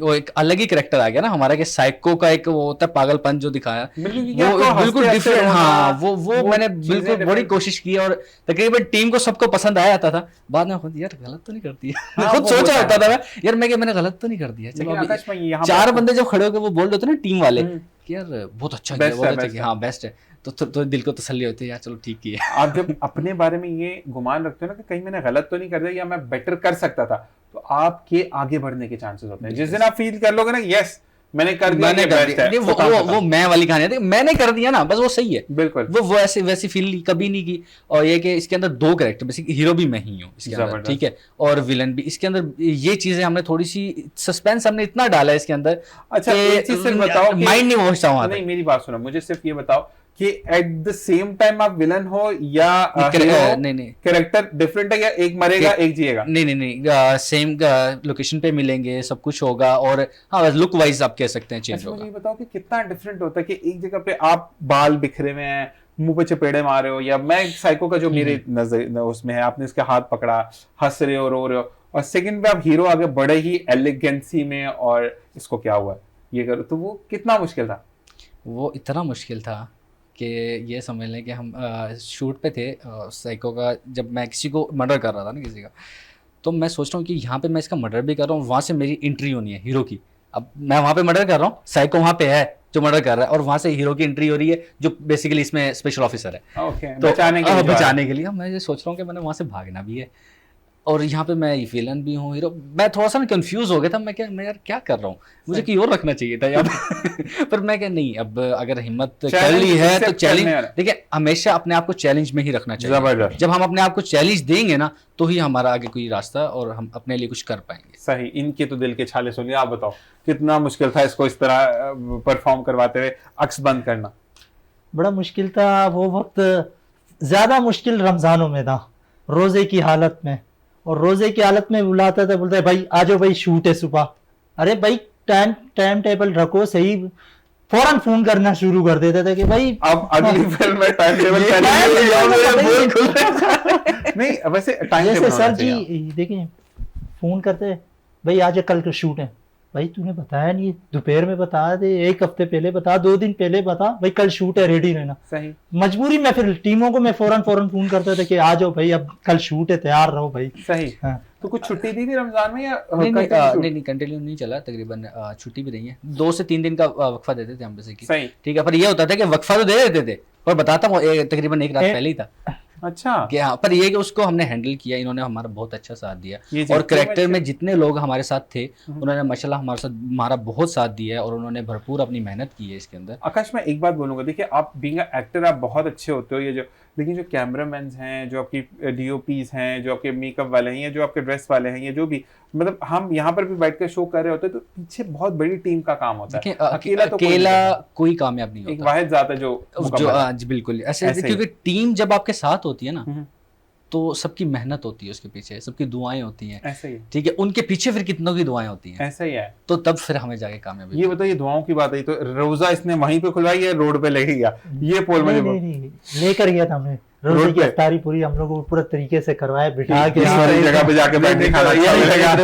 वो एक अलग ही करेक्टर आ गया ना हमारा, कि साइको का एक वो होता है पागलपन जो दिखाया, बिल्कुल वो बिल्कुल डिफरेंट। हाँ, वो मैंने चीजें बिल्कुल बड़ी different- कोशिश की और तकरीबन टीम को सबको पसंद आया था। बाद में खुद यार गलत तो नहीं कर दिया, हाँ, खुद वो सोचा होता होता है। था मैं यार मैंने गलत तो नहीं कर दिया। चलो लेकिन अभी आकाश भाई यहाँ चार पे- बंदे जब खड़े होकर वो बोल रहे होते ना टीम वाले हम्म। कि यार बहुत अच्छा किया, Best बहुत है, अच्छा best किया, है। हाँ बेस्ट है, तो दिल को तसल्ली होती है यार चलो ठीक ही है। आप जब अपने बारे में ये गुमान रखते हो ना कि कहीं मैंने गलत तो नहीं कर दिया या मैं बेटर कर सकता था, तो आपके आगे बढ़ने के चांसेस होते हैं। जिस दिन आप फील कर लोगे ना यस मैंने कर दिया, मैंने ये कर best दिया है, नहीं, तो काम खत्म। वो मैं वाली कहानी है, मैंने कर दिया ना बस वो सही है। बिल्कुल वो ऐसे वैसी फील कभी नहीं की। और ये कि इसके अंदर दो कैरेक्टर, बेसिकली हीरो भी मैं ही हूँ इसके अंदर, जबरदस्त। ठीक है, और विलन भी इसके अंदर। ये चीजें हमने थोड़ी सी सस्पेंस हमने इतना डाला है इसके अंदर, अच्छा एक चीज सिर्फ बताओ कि- माइंड नहीं पहुंचता वहां नहीं तक। मेरी बात सुनो, मुझे सिर्फ ये बताओ कि एट द सेम टाइम आप विलन हो या नहीं कैरेक्टर डिफरेंट है, या एक मरेगा एक जिएगा? नहीं सेम लोकेशन पे मिलेंगे, सब कुछ होगा, और हाँ लुक वाइज आप कह सकते हैं चेंज अच्छा मुझे होगा। ये बताओ कि कितना डिफरेंट होता है कि एक जगह पे आप बाल बिखरे हुए हैं, मुंह पे चपेड़े मारे हो, या मैं साइको का जो मेरे नजर उसमें है, आपने इसके हाथ पकड़ा, हंस रहे हो, रो रहे हो, और सेकंड पे आप हीरो आगे बड़े ही एलिगेंसी में और इसको क्या हुआ ये करो, तो वो कितना मुश्किल था? वो इतना मुश्किल था कि ये समझ लें कि हम शूट पे थे साइको का, जब मैं किसी को मर्डर कर रहा था ना किसी का, तो मैं सोच रहा हूँ कि यहाँ पे मैं इसका मर्डर भी कर रहा हूँ, वहाँ से मेरी एंट्री होनी है हीरो की। अब मैं वहाँ पे मर्डर कर रहा हूँ, साइको वहाँ पे है जो मर्डर कर रहा है, और वहाँ से हीरो की एंट्री हो रही है जो बेसिकली इसमें स्पेशल ऑफिसर है। ओके तो बचाने के लिए जो बचाने के लिए मैं ये सोच रहा हूँ कि मैंने वहाँ से भागना भी है, और यहाँ पे मैं विलन भी हूँ, हीरो। मैं थोड़ा सा कंफ्यूज हो गया था, मैं यार क्या कर रहा हूँ, मुझे कहीं और रखना चाहिए था यहाँ पे। पर मैं क्या नहीं, अब अगर हिम्मत कर Challenge ली है तो accept चैलेंज, करने वाला। देखिए हमेशा अपने आप को चैलेंज में ही रखना चाहिए। जबरदस्त। जब हम अपने आप को चैलेंज देंगे ना तो ही हमारा आगे कोई रास्ता और हम अपने लिए कुछ कर पाएंगे। सही, इनके तो दिल के छाले सुन लिया। आप बताओ कितना मुश्किल था इसको इस तरह परफॉर्म करवाते हुए अक्स बंद करना? बड़ा मुश्किल था वो वक्त, ज्यादा मुश्किल रमजानों में था, रोजे की हालत में। और रोजे की हालत में बुलाता था, बोलता है भाई आ जाओ भाई शूट है सुबह। अरे भाई टाइम टेबल रखो सही, फौरन फोन करना शुरू कर देते थे कि भाई अब अगली फिल्म में टाइम टेबल नहीं, वैसे टाइम जैसे टेबल सर जी देखिए फोन करते भाई आज कल का शूट है। भाई तूने बताया नहीं, दोपहर में बता दे, एक हफ्ते पहले बता, 2 दिन पहले बता, भाई कल शूट है रेडी रहना। सही। मजबूरी में फिर टीमों को मैं फौरन फोन करता था कि आ जाओ भाई अब कल शूट है, तैयार रहो भाई। सही। हाँ। तो कुछ छुट्टी दी थी रमजान में या नहीं कंटिन्यू नहीं चला, तकरीबन छुट्टी भी नहीं है, 2 से 3 दिन का वक्फा देते थे हम बेसिकली। सही। ठीक है, पर ये होता था कि वक्फा तो दे देते थे, पर बताता हूँ तकरीबन एक रात पहले ही था अच्छा कि हाँ, पर ये कि उसको हमने हैंडल किया, इन्होंने हमारा बहुत अच्छा साथ दिया, ये और जीतते करेक्टर हुए में जितने लोग हमारे साथ थे उन्होंने माशाल्लाह हमारा बहुत साथ दिया है, और उन्होंने भरपूर अपनी मेहनत की है इसके अंदर। आकाश मैं एक बात बोलूंगा, देखिए आप बीइंग एक्टर आप बहुत अच्छे होते हो, ये जो लेकिन जो कैमरामैन हैं, जो आपकी डीओपीज हैं, जो आपके मेकअप वाले हैं, या जो आपके ड्रेस वाले हैं, ये जो भी मतलब हम यहाँ पर भी बैठकर शो कर रहे होते हैं, तो पीछे बहुत बड़ी टीम का काम होता है। देखिए अकेला तो अकेला कोई कामयाब नहीं एक होता, वाहिद जात है जो मुकम्मल। जी बिल्कुल ऐसे ऐसे ही। क्योंकि टीम जब आपके साथ होती है ना हम्म। तो सबकी मेहनत होती है उसके पीछे, सबकी दुआएं होती हैं, ऐसा ही है, ठीक है, उनके पीछे फिर कितनों की दुआएं होती हैं, ऐसा ही है। तो तब फिर हमें जाके कामयाबी। ये बताइए दुआओं की बात आई तो रोजा इसने वहीं पे खुलवाई या रोड पे लेके गया? ये पोल मुझे नहीं लेकर गया था हमने रोजे रोड की पे? इफ्तारी पूरी हम लोगों को पूरा तरीके से करवाया, बिठा के सारी जगह पे जाके बैठने खाना अच्छा मिलेगा।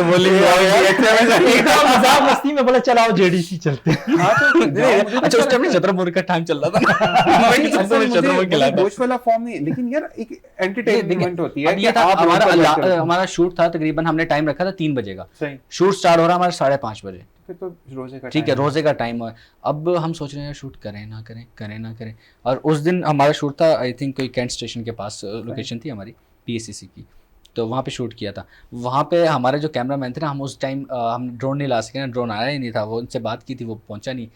मजाक मस्ती में बोला चलाओ जेडीसी चलते हैं। हाँ, तो अच्छा उस टाइम में चतुर्मुर्ग का टाइम चल रहा था वही असल में चतुर्मुर्ग खिलाया था। गोश्त वाला फॉर्म नहीं, लेकिन यार एक एंटरटेनमेंट होती है अब कि ये था आप रोड पर बैठ कर- हमारा शूट था, तकरीबन हमने टाइम रखा था 3 बजे का, सही, शूट स्टार्ट हो रहा हमारा 5:30 बजे, फिर तो रोजे का ठीक है, time रोजे का टाइम है। अब हम सोच रहे हैं शूट करें ना करें, और उस दिन हमारा शूट था आई थिंक कोई कैंट स्टेशन के पास लोकेशन थी हमारी पीएससीसी की, तो वहाँ पे शूट किया था। वहाँ पे हमारे जो कैमरामैन थे ना, हम उस टाइम हम ड्रोन नहीं ला सके ना, ड्रोन आया ही नहीं था, वो उनसे बात की थी वो पहुँचा नहीं,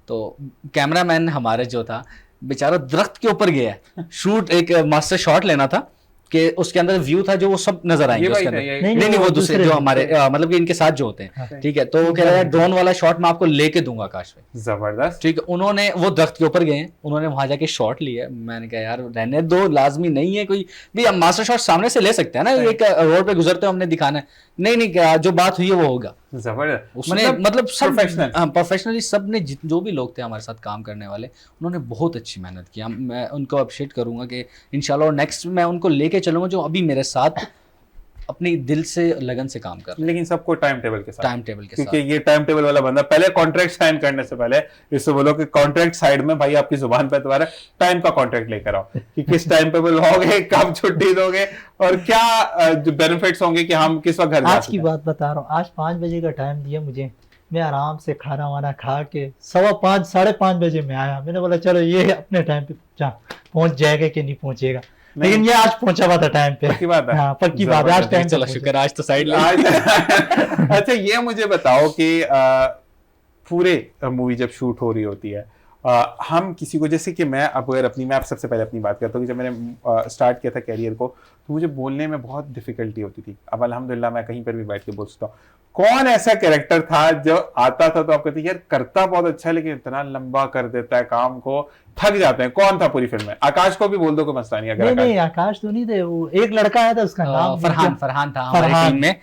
तो कैमरामैन हमारे जो था बेचारा दरख्त के ऊपर गया है, शूट एक मास्टर शॉट लेना था कि उसके अंदर व्यू था जो वो सब नजर आएंगे ये उसके भाई अंदर। था, ये- नहीं वो दूसरे जो हमारे मतलब कि इनके साथ जो होते हैं, हाँ। ठीक है, तो वो कह रहा है ड्रोन वाला शॉट मैं आपको लेके दूंगा आकाश पे, जबरदस्त। ठीक है। उन्होंने वो दरख्त के ऊपर गए, उन्होंने वहां जाके शॉट लिया, मैंने कहा यार रहने दो, लाजमी नहीं है कोई भी, हम मास्टर शॉट सामने से ले सकते हैं ना, एक रोड पे गुजरते हो हमने दिखाना है, नहीं क्या जो बात हुई है वो होगा। जबरदस्त, उसने मतलब सब प्रोफेशनल। प्रोफेशनली सब ने जो भी लोग थे हमारे साथ काम करने वाले, उन्होंने बहुत अच्छी मेहनत की। मैं उनको अप्रिशिएट करूंगा कि इंशाल्लाह नेक्स्ट मैं उनको लेके चलूंगा जो अभी मेरे साथ अपनी दिल से लगन से काम कर रहे लेकिन सबको टाइम टेबल के हैं साथ, टाइम टेबल के क्योंकि साथ। ये टाइम टेबल वाला बंदा पहले कॉन्ट्रैक्ट साइन करने से पहले इससे बोलो कि कॉन्ट्रैक्ट साइड में भाई आपकी जुबान पे तुम्हारा टाइम का कॉन्ट्रैक्ट लेकर आओ कि किस टाइम पे लोगे, कब छुट्टी दोगे और क्या जो बेनिफिट्स होंगे कि हम किस वक्त घर जा आज की सकते हैं। बात बता रहा हूँ, आज 5 बजे का टाइम दिया मुझे, मैं आराम से खाना वाना खा के 5:15 5:30 बजे में आया। मैंने बोला चलो ये अपने टाइम पे पहुंच जाएगा कि नहीं पहुंचेगा, लेकिन ये आज पहुंचा हुआ था टाइम पे। पक्की बात है। हाँ पक्की बात है, आज टाइम चलो शुक्र, आज तो साइड अच्छा ये मुझे बताओ कि पूरे मूवी जब शूट हो रही होती है, हम किसी को, जैसे कि मैं आप सबसे पहले अपनी बात करता हूँ कि जब मैंने स्टार्ट किया था कैरियर को तो मुझे बोलने में बहुत डिफिकल्टी होती थी। अब अल्हम्दुलिल्लाह मैं कहीं पर भी बैठ के बोल सकता हूँ। कौन ऐसा कैरेक्टर था जो आता था तो आप कहते यार करता बहुत अच्छा है लेकिन इतना लंबा कर देता है काम को, थक जाते हैं? कौन था पूरी फिल्म में? आकाश को भी बोल दो, कोई मसला नहीं। अगर नहीं आकाश तो नहीं थे, वो एक लड़का आया था, उसका नाम फरहान था हमारी फरहान। टीम में।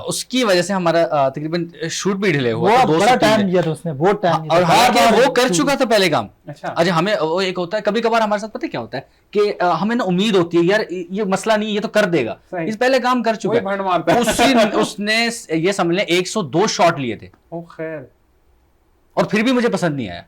उसकी वजह से हमारा तकरीबन शूट भी डिले हुआ, वो बड़ा टाइम दिया था उसने, बहुत टाइम और हालांकि वो कर चुका था पहले काम। अच्छा अच्छा हमें वो एक होता है कभी कभार हमारे साथ, पता है क्या होता है कि हमें ना उम्मीद होती है यार ये मसला नहीं, ये तो कर देगा, सही। इस पहले काम कर चुका वही है। भंड मारता है। उसने ये समझ लें 102 शॉट लिए थे ओ खैर, और फिर भी मुझे पसंद नहीं आया।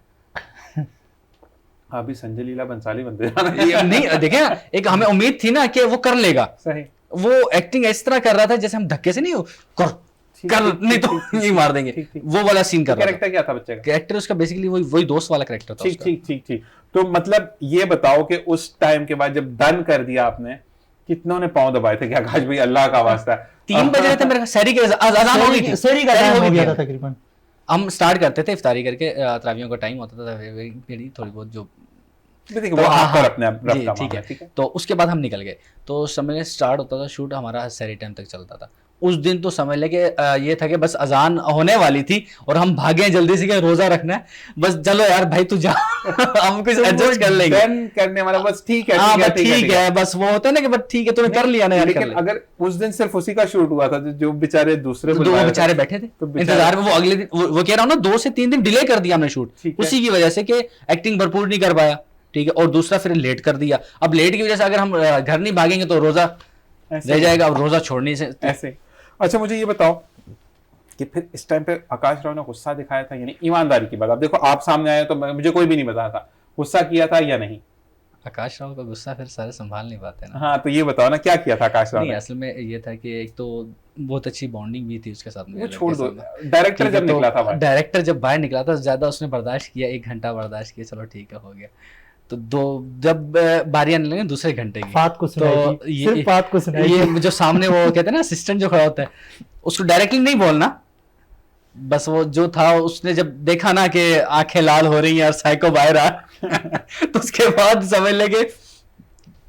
अभी संजय लीला बंसाली बनते जा रहे हैं। नहीं देखे ना, एक हमें उम्मीद थी ना कि वो कर लेगा, सही। वो एक्टिंग इस तरह कर रहा था जैसे हम धक्के से नहीं हो कर ठीक, कर ठीक, नहीं तो ठीक, ठीक, नहीं मार देंगे, ठीक, ठीक। वो वाला सीन कर रहा था। कैरेक्टर क्या था बच्चे का? कैरेक्टर उसका बेसिकली वही दोस्त वाला कैरेक्टर था ठीक उसका। ठीक ठीक ठीक। तो मतलब ये बताओ कि उस टाइम के बाद जब डन कर दिया आपने, कितनों ने पांव दबाए थे कि आकाश भाई अल्लाह का वास्ता है? 3 बज रहे थे मेरे सैरी के अजान हो गई थी, सरी का सैरी टाइम हो हो गई गया थी। था तकरीबन। हम स्टार्ट करते थे इफ्तारी करके, तरावियों का टाइम होता था, मेरी थोड़ी बहुत जो देखिए वो आप पर अपने आप जी, रफ्ता ठीक मामला, है। ठीक है। तो उसके बाद हम निकल गए, तो समय स्टार्ट होता था शूट हमारा सैरी टाइम तक चलता था। उस दिन तो समझ ले कि ये था कि बस अजान होने वाली थी और हम भागे जल्दी से कि रोजा रखना है, बस चलो यार भाई तू जा हम कुछ एडजस्ट कर लेंगे। डन करने वाला बस ठीक है, हाँ ठीक है, बस ठीक है, ठीक है, बस वो होता है ना कि बस ठीक है तूने कर लिया ना यार, कर लेकिन ले। अगर उस दिन सिर्फ उसी का शूट हुआ था जो बेचारे दूसरे तो वो बुलवाए थे, बेचारे बैठे थे तो बेचारे- इंतजार में, वो अगले दिन वो कह रहा हूँ ना 2 से 3 दिन डिले कर दिया हमने शूट ठीक है। उसी की वजह से कि एक्टिंग भरपूर नहीं कर पाया, ठीक है। और दूसरा फिर लेट कर दिया। अब लेट की वजह से अगर हम घर नहीं भागेंगे तो रोजा ऐसे रह जाएगा, अब रोजा छोड़ने से ऐसे। अच्छा मुझे ये बताओ कि फिर इस टाइम पे आकाश राव ने गुस्सा दिखाया था, यानी ईमानदारी की बात, अब देखो आप सामने आए तो मुझे कोई भी नहीं बताया था, गुस्सा किया था या नहीं? आकाश राव का गुस्सा फिर सारे संभाल नहीं पाते ना। हाँ तो ये बताओ ना क्या किया था आकाश राव नहीं ने? असल में ये था कि एक तो बहुत अच्छी बॉन्डिंग भी थी उसके साथ में, वो लड़के छोड़ दो, साथ। डायरेक्टर ठीक है, जब निकला था भाई, डायरेक्टर जब बाहर निकला था ज्यादा उसने बर्दाश्त किया, 1 घंटा बर्दाश्त किया, चलो ठीक है हो गया। तो जब बारी आने लगे दूसरे घंटे की, फात को सुनाई तो थी, ये- सिर्फ फात को सुनाई ये थी। जो सामने वो कहते हैं ना असिस्टेंट जो खड़ा होता है, उसको डायरेक्टली नहीं बोलना, बस वो जो था उसने जब देखा ना कि आंखें लाल हो रही हैं और साइको बाहर आ तो उसके बाद समझ लगे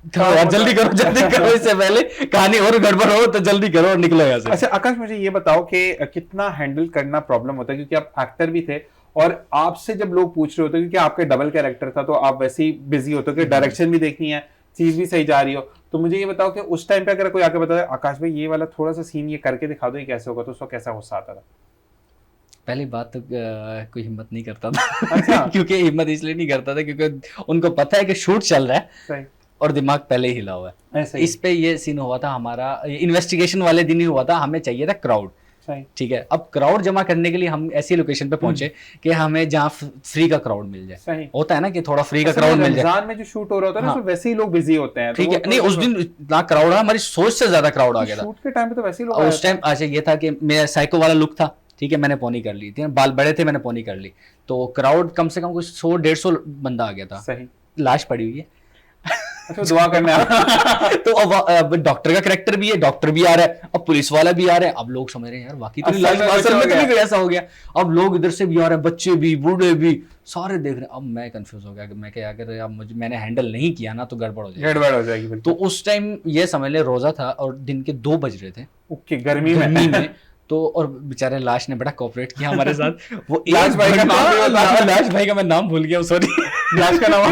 करो यार जल्दी करो इससे पहले कहानी और गड़बड़ हो तो जल्दी करो और निकलो यहाँ से। अच्छा आकाश मुझे ये बताओ कि कितना हैंडल करना प्रॉब्लम होता है, क्योंकि आप एक्टर भी थे और आपसे जब लोग पूछ रहे होते क्योंकि आपके डबल कैरेक्टर था तो आप वैसे ही बिजी होते हो कि डायरेक्शन भी देखनी है, चीज भी सही जा रही हो, तो मुझे ये बताओ कि उस टाइम पे अगर कोई आके बताए आकाश भाई ये वाला थोड़ा सा सीन ये करके दिखा दो ये कैसे होगा, तो उसको कैसा गुस्सा आता था? पहली बात तो कोई हिम्मत नहीं करता था अच्छा। क्योंकि हिम्मत इसलिए नहीं करता था क्योंकि उनको पता है कि शूट चल रहा है सही और दिमाग पहले ही हिला हुआ है। ऐसे ही। इस पे ये सीन हुआ था हमारा इन्वेस्टिगेशन वाले दिन ही हुआ था, हमें चाहिए था क्राउड, सही। ठीक है। अब क्राउड जमा करने के लिए हम ऐसी लोकेशन पे पहुंचे कि हमें जहाँ फ्री का क्राउड मिल जाए, सही। होता है ना कि थोड़ा फ्री का असल क्राउड में मिल जाए, रमजान में जो शूट हो रहा होता है ना हाँ। उसमें वैसे ही लोग बिजी होते हैं, तो ठीक है। वो नहीं तो- उस दिन इतना क्राउड है, हमारी सोच से ज्यादा क्राउड आ गया था। शूट के टाइम पे तो वैसे ही लोग और आए उस टाइम अच्छा ये था कि मेरा साइको वाला लुक था, ठीक है, मैंने पोनी कर ली थी, बाल बड़े थे मैंने पोनी कर ली, तो क्राउड कम से कम कुछ 100-150 बंदा आ गया था, सही। लाश पड़ी हुई है अच्छा दुआ करने आ तो अब डॉक्टर का कैरेक्टर भी है, डॉक्टर भी आ रहा है, अब पुलिस वाला भी आ रहा है, अब लोग समझ रहे हैं यार वाकई तो असल लाश में असल कुछ में हो तो नहीं गया। कोई ऐसा हो गया। अब लोग इधर से भी आ रहे हैं, बच्चे भी बूढ़े भी सारे देख रहे हैं। अब मैं कंफ्यूज हो गया कि मैं क्या अगर अब मैंने हैंडल नहीं किया ना तो गड़बड़ हो जाएगी। गड़बड़ हो जाएगी तो बिल्कुल। उस टाइम ये समझ ले रोजा था और दिन के 2 बज रहे थे ओके गर्मी गर्मी में में, तो और बेचारे लाश ने बड़ा कोऑपरेट किया हमारे साथ। वो लाश भाई का नाम भी बता। लाश भाई का मैं नाम भूल गया, सॉरी। लाश का नाम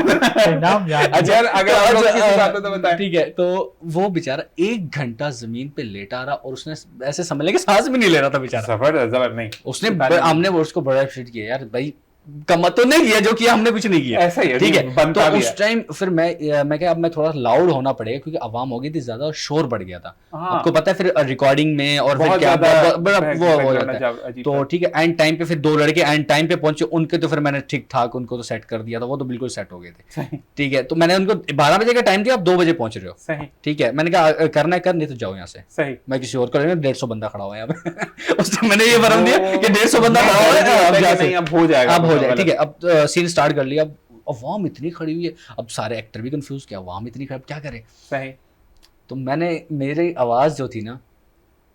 नाम याद नहीं। अच्छा यार अगर आप लोग किसी बात हो तो बताएं। ठीक है, तो वो बेचारा 1 घंटा जमीन पे लेटा रहा और उसने ऐसे समझ ले कि सांस भी नहीं ले रहा था बेचारा। जबर जबर नहीं उसने हमने वो उसको बड़ा अप्रिशिएट किया यार भाई, कम तो नहीं किया जो किया हमने कुछ नहीं किया, ऐसा ही है, ठीक है। बनता तो भी उस है। टाइम फिर मैं क्या अब मैं थोड़ा लाउड होना पड़ेगा क्योंकि आवाम हो गई थी ज्यादा और शोर बढ़ गया था। हाँ। आपको पता है फिर रिकॉर्डिंग में और फिर बहुत क्या ज्यादा बड़ा वो हो background जाता है। अजीब तो था। ठीक है, एंड टाइम पे फिर 2 लड़के एंड टाइम पे पहुंचे, उनके तो फिर मैंने ठीक ठाक उनको तो सेट कर दिया था, वो तो बिल्कुल सेट हो गए थे, सही ठीक है। तो मैंने उनको 12 बजे का टाइम दिया, आप 2 बजे पहुंच रहे हो, सही ठीक है। मैंने कहा करना है कर, नहीं तो जाओ यहाँ से, सही। मैं किसी और को 150 बंदा खड़ा हुआ है यहाँ पे उस टाइम मैंने ये फर्म दिया कि 150 बंदा खड़ा हुआ है, अब जा नहीं, अब हो जाएगा, अब हो मतलब जाए, गलत। ठीक है। अब सीन स्टार्ट कर लिया, अब अवाम इतनी खड़ी हुई है, अब सारे एक्टर भी कंफ्यूज, क्या अवाम इतनी खड़ी, अब क्या करें। सही। तो मेरी आवाज़ जो थी ना,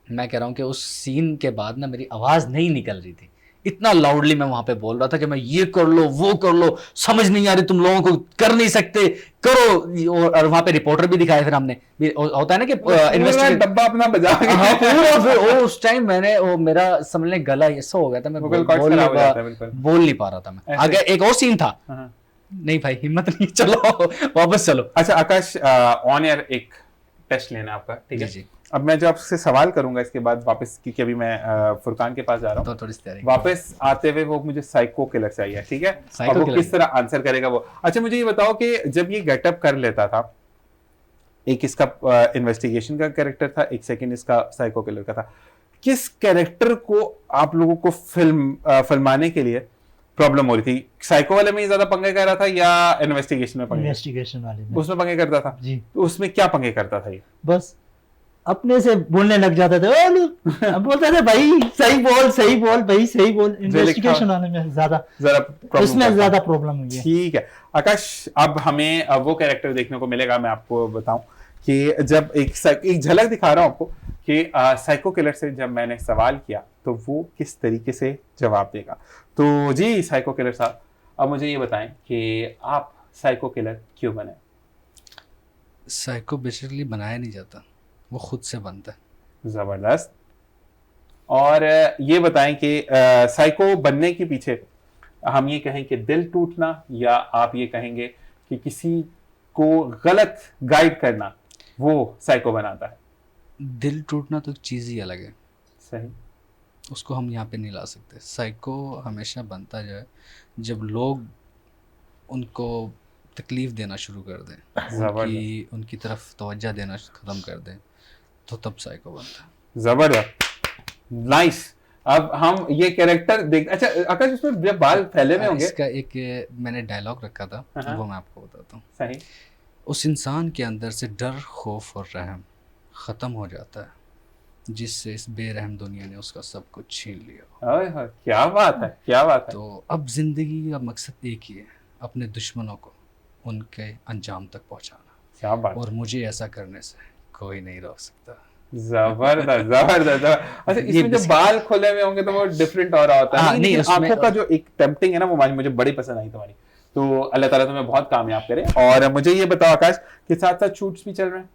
मैं कह रहा हूँ कि उस सीन के बाद ना मेरी आवाज़ नहीं निकल रही थी, इतना लाउडली मैं वहां पे बोल रहा था कि मैं ये कर लो वो कर लो, समझ नहीं आ रही, तुम लोगों को कर नहीं सकते, करो। और वहां पे रिपोर्टर भी दिखाया फिर हमने, होता है ना कि इन्वेस्टिगेट डब्बा अपना बजा के हाँ पूरा। फिर उस टाइम मैंने मेरा समझ लें गला ऐसा हो गया था, मैं Vocal cords खराब हो जाता है, बिल्कुल। बोल नहीं पा रहा था मैं। ऐसे। आगे एक और सीन था, हाँ। नहीं भाई हिम्मत नहीं, चलो वापस चलो। अच्छा आकाश, ऑन एयर एक टेस्ट लेना है आपका, ठीक है। जी जी, अब मैं जो आपसे सवाल करूंगा इसके बाद वापस, क्योंकि अभी मैं फुरकान के पास जा रहा हूँ, तो थोड़ी सी तैयारी। वापस आते हुए वो मुझे साइको किलर चाहिए, ठीक है। Psycho और वो killer। किस तरह आंसर करेगा वो। अच्छा मुझे ये बताओ कि जब ये गेटअप कर लेता था, एक इसका इन्वेस्टिगेशन का कैरेक्टर था, एक सेकंड इसका साइको किलर का था, किस कैरेक्टर को आप लोगों को फिल्माने के लिए प्रॉब्लम हो रही थी? साइको वाले में ही ज्यादा पंगे कर रहा था या इन्वेस्टिगेशन में पंगे? इन्वेस्टिगेशन वाले में उसमें पंगे करता था। जी, तो उसमें क्या पंगे करता था ये? बस अपने से बोलने लग जाते थे, ओ लो, अब बोलते थे भाई सही बोल भाई सही बोल। इन्वेस्टिगेशन वाले में ज्यादा, जरा problem उसमें करता ज्यादा प्रॉब्लम हुई है। ठीक है आकाश, अब हमें वो कैरेक्टर देखने को मिलेगा। मैं आपको बताऊं कि जब एक झलक दिखा रहा हूं आपको कि साइको किलर से जब मैंने सवाल किया तो वो किस तरीके से जवाब देगा। तो जी साइको किलर साहब, अब मुझे ये बताएं कि आप साइको किलर क्यों बने? साइको बेसिकली बनाया नहीं जाता, वो खुद से बनता है। जबरदस्त। और ये बताएं कि साइको बनने के पीछे हम ये कहें कि दिल टूटना, या आप ये कहेंगे कि किसी को गलत गाइड करना वो साइको बनाता है? दिल टूटना तो एक चीज़ ही अलग है, सही। उसको हम यहाँ पे नहीं ला सकते। साइको हमेशा बनता जाए जब लोग उनको तकलीफ देना शुरू कर दें, उनकी तरफ तवज्जो देना ख़त्म कर दें, तो तब साइको बनता है। जबरदस्त, नाइस। अब हम ये कैरेक्टर देख, अच्छा आकाश उसमें जब बाल फैले में होंगे, इसका एक मैंने डायलॉग रखा था, हाँ। वो मैं आपको बताता हूँ। सही। उस इंसान के अंदर से डर, खौफ और रहम ख़त्म हो जाता है जिससे इस बेरहम दुनिया ने उसका सब कुछ छीन लिया। ओए होए, क्या बात है, क्या बात है। तो अब ज़िंदगी का मकसद एक ही है, अपने दुश्मनों को उनके अंजाम तक पहुंचाना, क्या बात। और मुझे ऐसा करने से कोई नहीं रोक सकता। जबरदस्त जबरदस्त। अच्छा ये इसमें जब बाल खुले हुए होंगे तो वो डिफरेंट और होता है। हाँ, नहीं, लेकिन उसमें- आंखों का जो एक टेम्पटिंग है ना, वो मुझे बड़ी पसंद आई तुम्हारी। तो अल्लाह ताला तुम्हें बहुत कामयाब करे। और मुझे ये बताओ आकाश कि साथ साथ शूट्स भी चल रहे हैं?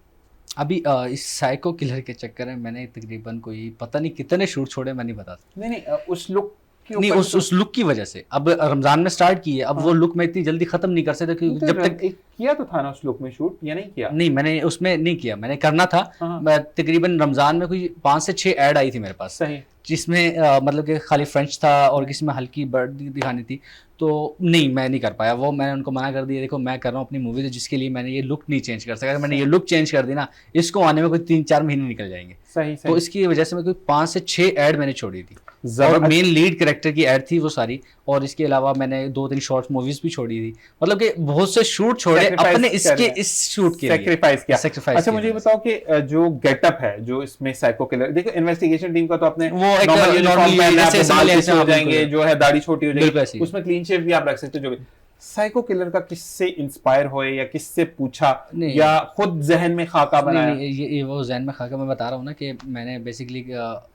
अभी इस साइको किलर के चक्कर में मैंने तकरीबन कोई पता नहीं कितने शूट छोड़े, मैं नहीं बता सकता। नहीं नहीं, उस लुक के नहीं, ऊपर उस लुक की वजह से अब रमजान में स्टार्ट की है, अब वो लुक मैं इतनी जल्दी खत्म नहीं कर सकता क्योंकि जब तक एक किया तो था ना उस लुक में शूट, या नहीं किया? नहीं, मैंने उसमें नहीं किया, मैंने करना था। हाँ। मैं तकरीबन रमजान में कोई 5 से 6 ऐड आई थी मेरे पास, सही। जिसमें मतलब कि खाली फ्रेंच था और किसी में हल्की बर्ड दिखानी थी, तो नहीं मैं नहीं कर पाया वो। मैंने उनको मना कर दिया, देखो मैं कर रहा हूँ अपनी मूवी, तो जिसके लिए मैंने ये लुक नहीं चेंज कर सका। अगर मैंने ये लुक चेंज कर दी ना, इसको आने में कोई 3-4 महीने निकल जाएंगे। सही तो इसकी वजह से मैं कोई 5 से 6 ऐड मैंने छोड़ी थी, और जबरदस्त। मेन लीड कैरेक्टर की ऐड थी वो सारी, और इसके अलावा मैंने 2-3 शॉर्ट मूवीज भी छोड़ी थी, मतलब कि बहुत से शूट छोड़े Sacrifice अपने कर इसके रहे हैं। इस शूट के लिए। Sacrifice किया। Sacrifice अच्छा किया मुझे ये मैंने। बताओ कि जो गेटअप है जो इसमें साइको किलर, देखो इन्वेस्टिगेशन टीम का तो अपने वो एक normal normal uniform पहनना है, जैसे अपने बाल समझ पीछे हो बिल्कुल। जाएंगे, जो है दाढ़ी छोटी हो बिल्कुल जाएगी, ऐसे ही। उसमें क्लीन शेव भी आप रख सकते हो। जो भी साइको किलर का किससे इंस्पायर हुए या किससे पूछा, नहीं। या खुद जहन में खाका बनाया? नहीं, ये वो जहन में खाका, मैं बता रहा हूँ ना कि मैंने बेसिकली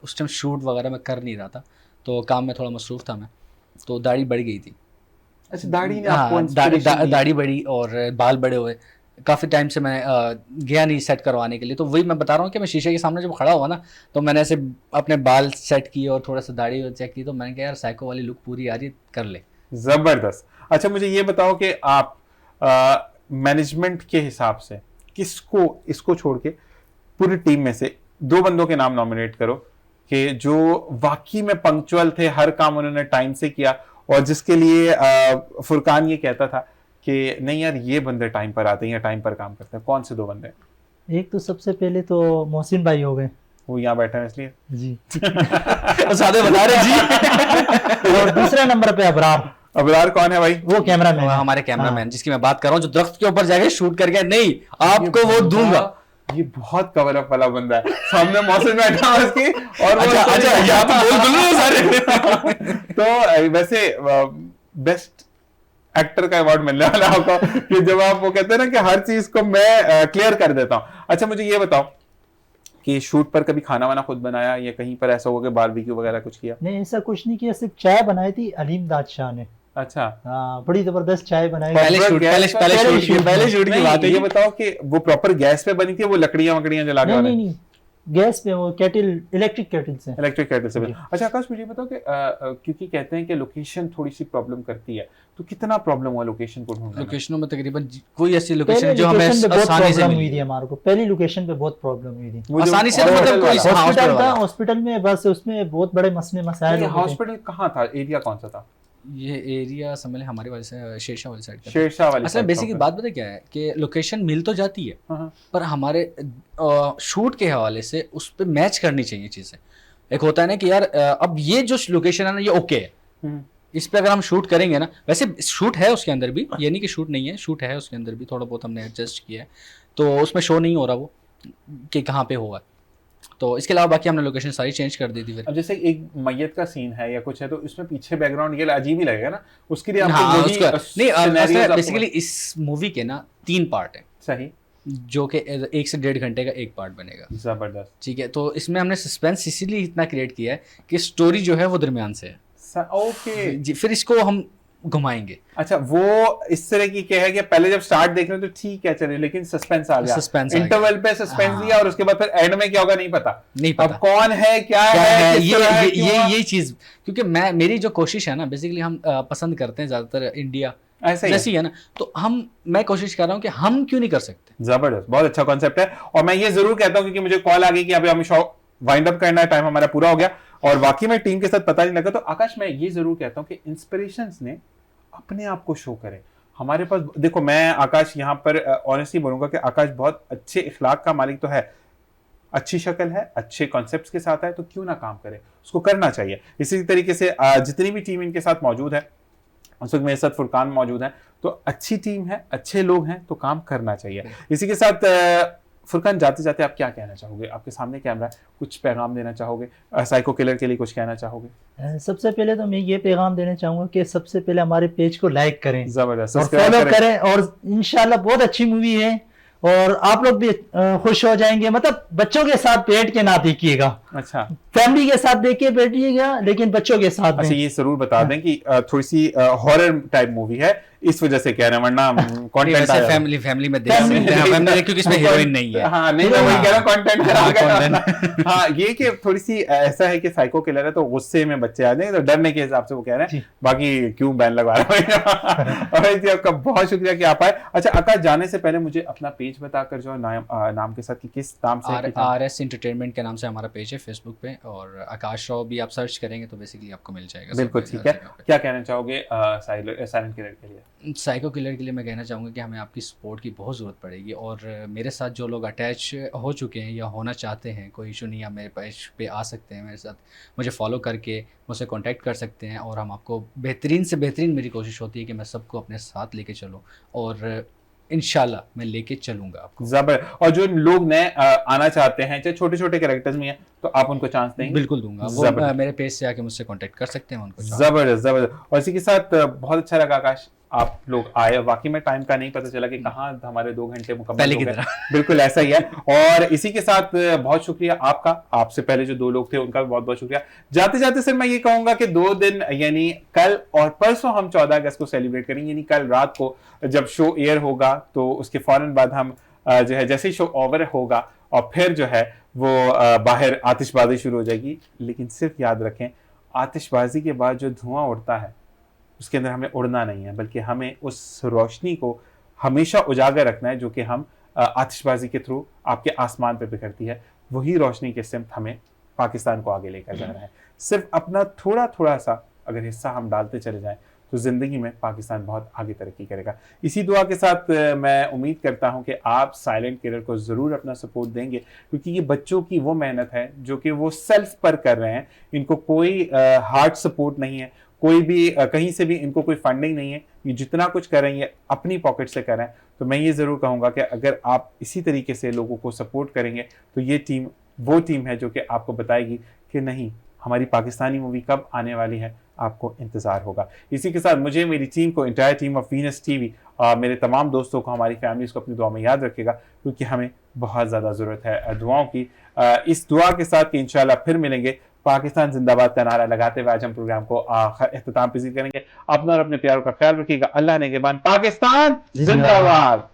उस टाइम शूट वगैरह मैं कर नहीं रहा था, तो काम में थोड़ा मसरूफ था मैं, तो दाढ़ी बढ़ गई थी। अच्छा दाढ़ी ने आपको हाँ, inspiration दी? दाढ़ी बढ़ी और बाल बड़े हुए। काफ़ी टाइम से मैं गया नहीं सेट करवाने के लिए, तो वही मैं बता रहा हूँ कि मैं शीशे के सामने जब खड़ा हुआ ना, तो मैंने ऐसे अपने बाल सेट किए और थोड़ा सा दाढ़ी चेक की, तो मैंने कहा यार साइको वाली लुक पूरी आ रही है, कर ले। जबरदस्त। अच्छा मुझे ये बताओ कि आप मैनेजमेंट के हिसाब से किसको, इसको छोड़ के पूरी टीम में से 2 बंदों के नाम नॉमिनेट करो कि जो वाकई में पंक्चुअल थे, हर काम उन्होंने टाइम से किया, और जिसके लिए फुरकान ये कहता था कि नहीं यार ये बंदे टाइम पर आते हैं या टाइम पर काम करते हैं? कौन से 2 बंदे? एक तो सबसे पहले तो मोहसिन भाई हो गए वो यहाँ बैठे हैं इसलिए जी, सादे बता रहे जी। और दूसरे नंबर पे अबरार, अबरार कौन है भाई? वो कैमरा मैन, हमारे कैमरामैन जिसकी मैं बात कर रहा हूँ, जो दरख्त के ऊपर जाके शूट करके, नहीं आपको वो दूंगा। ये बहुत कवर अप वाला बंदा है, सामने मौसम बैठा हुआ इसकी और वो अच्छा यहाँ पे बोल दो सारे। तो वैसे बेस्ट एक्टर का अवार्ड मिलने वाला है आपको कि जब आप वो कहते हैं ना कि हर चीज को मैं क्लियर कर देता हूँ। अच्छा मुझे ये बताओ कि शूट पर कभी खाना वाना खुद बनाया या कहीं पर ऐसा होगा कि बारबेक्यू वगैरह कुछ किया? नहीं ऐसा कुछ नहीं किया, सिर्फ चाय बनाई थी अलीम दाद शाह ने। अच्छा, हाँ बड़ी जबरदस्त चाय बनाई। पहले शूट की बात है। ये बताओ कि वो प्रॉपर गैस पे बनी थी, वो लकड़ियां वकड़ियां जला के? नहीं गैस पे, वो केटल, इलेक्ट्रिक केटल से। इलेक्ट्रिक केटल से बनी। अच्छा आकाश मुझे बताओ कि क्योंकि कहते हैं कि लोकेशन थोड़ी सी प्रॉब्लम करती है, तो कितना प्रॉब्लम हुआ लोकेशन को ढूंढने में? लोकेशनों में तकरीबन कोई ऐसी लोकेशन पहले जो हमें लोकेशन पे बहुत आसानी से प्रॉब्लम हुई मिली थी हमारे को, पहली लोकेशन पे बहुत प्रॉब्लम हुई थी। वो जो आसानी से तो हॉस्पिटल मतलब कोई वाला- हॉस्पिटल हॉस्पिटल था, वाला। हॉस्पिटल में बस उसमें बहुत बड़े मसाइल ये होते थे। हॉस्पिटल कहाँ था? एरिया कौन सा था? ये एरिया समझ लें हमारी वाली से शेरशाह वाली साइड का। शेरशाह वाली असल side बेसिक proper। बात पता क्या है कि लोकेशन मिल तो जाती है, हाँ, पर हमारे शूट के हवाले से उस पर मैच करनी चाहिए चीज़ें। एक होता है ना कि यार अब ये जो लोकेशन है ना ये ओके है, हम्म। इस पे अगर हम शूट करेंगे ना, वैसे शूट है उसके अंदर भी, ये नहीं कि शूट नहीं है, शूट है उसके अंदर भी, थोड़ा बहुत हमने एडजस्ट किया है, तो उसमें शो नहीं हो रहा वो कि कहाँ पे हुआ। तो इसके अलावा बाकी हमने लोकेशन सारी चेंज कर दी थी फिर। अब जैसे एक मैयत का सीन है या कुछ है, तो इसमें पीछे बैकग्राउंड ये अजीब ही लगेगा ना, उसके लिए आपको हाँ वही उसका नहीं, scenarios आपको- बेसिकली इस मूवी के ना 3 पार्ट है, सही, जो कि 1 से 1.5 घंटे का एक पार्ट बनेगा। जबरदस्त। ठीक है, तो इसमें हमने सस्पेंस इसीलिए इतना क्रिएट किया है कि स्टोरी जो है वो दरमियान से है ओके जी, फिर इसको हम घुमाएंगे। अच्छा वो इस तरह की क्या है कि पहले जब स्टार्ट देख रहे हो तो ठीक है चलिए, लेकिन सस्पेंस आ गया, Suspense आ इंटरवल पे सस्पेंस हाँ। दिया और उसके बाद फिर एंड में क्या होगा नहीं पता। नहीं अब पता कौन है क्या क्या है है किस तरह है, क्यों हुआ? ये चीज, क्योंकि मेरी जो कोशिश है ना, बेसिकली हम पसंद करते हैं ज्यादातर इंडिया ऐसा ही है। जैसी है ना, तो मैं कोशिश कर रहा हूँ कि हम क्यों नहीं कर सकते। जबरदस्त, बहुत अच्छा कॉन्सेप्ट है। और मैं ये जरूर कहता हूँ क्योंकि मुझे कॉल आ गई कि अभी हमें शो वाइंड अप करना है, टाइम हमारा पूरा हो गया और वाकई में टीम के साथ पता नहीं लगा। तो आकाश मैं ये जरूर कहता हूँ कि इंस्पिरेशंस ने अपने आप को शो करे हमारे पास। देखो मैं आकाश यहाँ पर ऑनेस्टली बोलूंगा कि आकाश बहुत अच्छे इखलाक का मालिक तो है, अच्छी शक्ल है, अच्छे कॉन्सेप्ट्स के साथ है, तो क्यों ना काम करे, उसको करना चाहिए। इसी तरीके से जितनी भी टीम इनके साथ मौजूद है, उस वक्त मेरे साथ फुरकान मौजूद है, तो अच्छी टीम है, अच्छे लोग हैं, तो काम करना चाहिए। इसी के साथ फुरकान जाते जाते आप क्या कहना चाहोगे? आपके सामने कैमरा है, कुछ पैगाम देना चाहोगे? साइको किलर के लिए कुछ कहना चाहोगे? सबसे पहले तो मैं ये पैगाम देना चाहूंगा कि सबसे पहले हमारे पेज को लाइक करें जबरदस्त, और सब्सक्राइब फॉलो करें और इंशाल्लाह बहुत अच्छी मूवी है और आप लोग भी खुश हो जाएंगे। मतलब बच्चों के साथ बैठ के ना देखिएगा, अच्छा फैमिली के साथ देख के बैठिएगा, लेकिन बच्चों के साथ अच्छा, में। ये जरूर बता दें कि थोड़ी सी हॉरर टाइप मूवी है, इस वजह से कह रहे हैं, वरना कंटेंट वैसे फैमिली में देख सकते हैं, फैमिली में, क्योंकि इसमें हीरोइन नहीं है। हाँ नहीं, मैं वही कह रहा हूँ कंटेंट खराब content। है। हाँ ये कि थोड़ी सी ऐसा है कि साइको किलर है तो गुस्से में बच्चे आ जाएंगे, तो डरने के हिसाब से वो कह रहे हैं, बाकी क्यों बैन लगवा रहा हूँ। और जी आपका बहुत शुक्रिया कि आप आए। अच्छा आकाश जाने से पहले मुझे अपना पेज बताकर जो नाम के साथ कि किस नाम से? RS एंटरटेनमेंट के नाम से हमारा पेज है फेसबुक पे, और आकाश राव भी आप सर्च करेंगे तो बेसिकली आपको मिल जाएगा। बिल्कुल ठीक है। क्या कहना चाहोगे साइलेंट किलर के लिए? साइको किलर के लिए मैं कहना चाहूँगा कि हमें आपकी सपोर्ट की बहुत ज़रूरत पड़ेगी, और मेरे साथ जो लोग अटैच हो चुके हैं या होना चाहते हैं, कोई इशू नहीं, आप मेरे पेज पे आ सकते हैं, मेरे साथ मुझे फॉलो करके मुझसे कांटेक्ट कर सकते हैं, और हम आपको बेहतरीन से बेहतरीन, मेरी कोशिश होती है कि मैं सबको अपने साथ लेके चलूँ, और इंशाल्लाह मैं लेके चलूंगा आपको। जबर। और जो लोग नए आना चाहते हैं, चाहे छोटे छोटे कैरेक्टर्स में हैं, तो आप उनको चांस देंगे? बिल्कुल दूंगा, वो मेरे पेज से आके मुझसे कांटेक्ट कर सकते हैं, उनको। जबरदस्त जबरदस्त। और इसी के साथ बहुत अच्छा लगा आकाश आप लोग आए, वाकई में टाइम का नहीं पता चला कि कहाँ हमारे 2 घंटे मुकम्मल हो गए। बिल्कुल ऐसा ही है। और इसी के साथ बहुत शुक्रिया आपका, आपसे पहले जो 2 लोग थे उनका भी बहुत बहुत शुक्रिया। जाते जाते सर मैं ये कहूंगा कि 2 दिन यानी कल और परसों हम 14 अगस्त को सेलिब्रेट करेंगे, यानी कल रात को जब शो एयर होगा तो उसके फौरन बाद हम जो है जैसे ही शो ओवर होगा और फिर जो है वो बाहर आतिशबाजी शुरू हो जाएगी। लेकिन सिर्फ याद रखें, आतिशबाजी के बाद जो धुआं उड़ता है उसके अंदर हमें उड़ना नहीं है, बल्कि हमें उस रोशनी को हमेशा उजागर रखना है जो कि हम आतिशबाजी के थ्रू आपके आसमान पे बिखरती है। वही रोशनी के सिमत हमें पाकिस्तान को आगे लेकर जाना है। सिर्फ अपना थोड़ा थोड़ा सा अगर हिस्सा हम डालते चले जाएं तो ज़िंदगी में पाकिस्तान बहुत आगे तरक्की करेगा। इसी दुआ के साथ मैं उम्मीद करता हूं कि आप साइलेंट किलर को ज़रूर अपना सपोर्ट देंगे, क्योंकि ये बच्चों की वो मेहनत है जो कि वो सेल्फ पर कर रहे हैं। इनको कोई हार्ड सपोर्ट नहीं है, कोई भी कहीं से भी इनको कोई फंडिंग नहीं है। ये जितना कुछ कर रहे हैं ये अपनी पॉकेट से कर रहे हैं। तो मैं ये ज़रूर कहूँगा कि अगर आप इसी तरीके से लोगों को सपोर्ट करेंगे तो ये टीम वो टीम है जो कि आपको बताएगी कि नहीं, हमारी पाकिस्तानी मूवी कब आने वाली है, आपको इंतज़ार होगा। इसी के साथ मुझे, मेरी टीम को, entire team of Venus TV, मेरे तमाम दोस्तों को, हमारी फैमिलीज़ को अपनी दुआ में याद रखेगा, क्योंकि हमें बहुत ज़्यादा ज़रूरत है दुआओं की। इस दुआ के साथ कि इंशाल्लाह फिर मिलेंगे। पाकिस्तान जिंदाबाद का नारा लगाते हुए आज हम प्रोग्राम को अख्ताम पसीर करेंगे। अपना और अपने प्यारों का ख्याल रखिएगा। अल्लाह ने के बाद पाकिस्तान जिंदाबाद।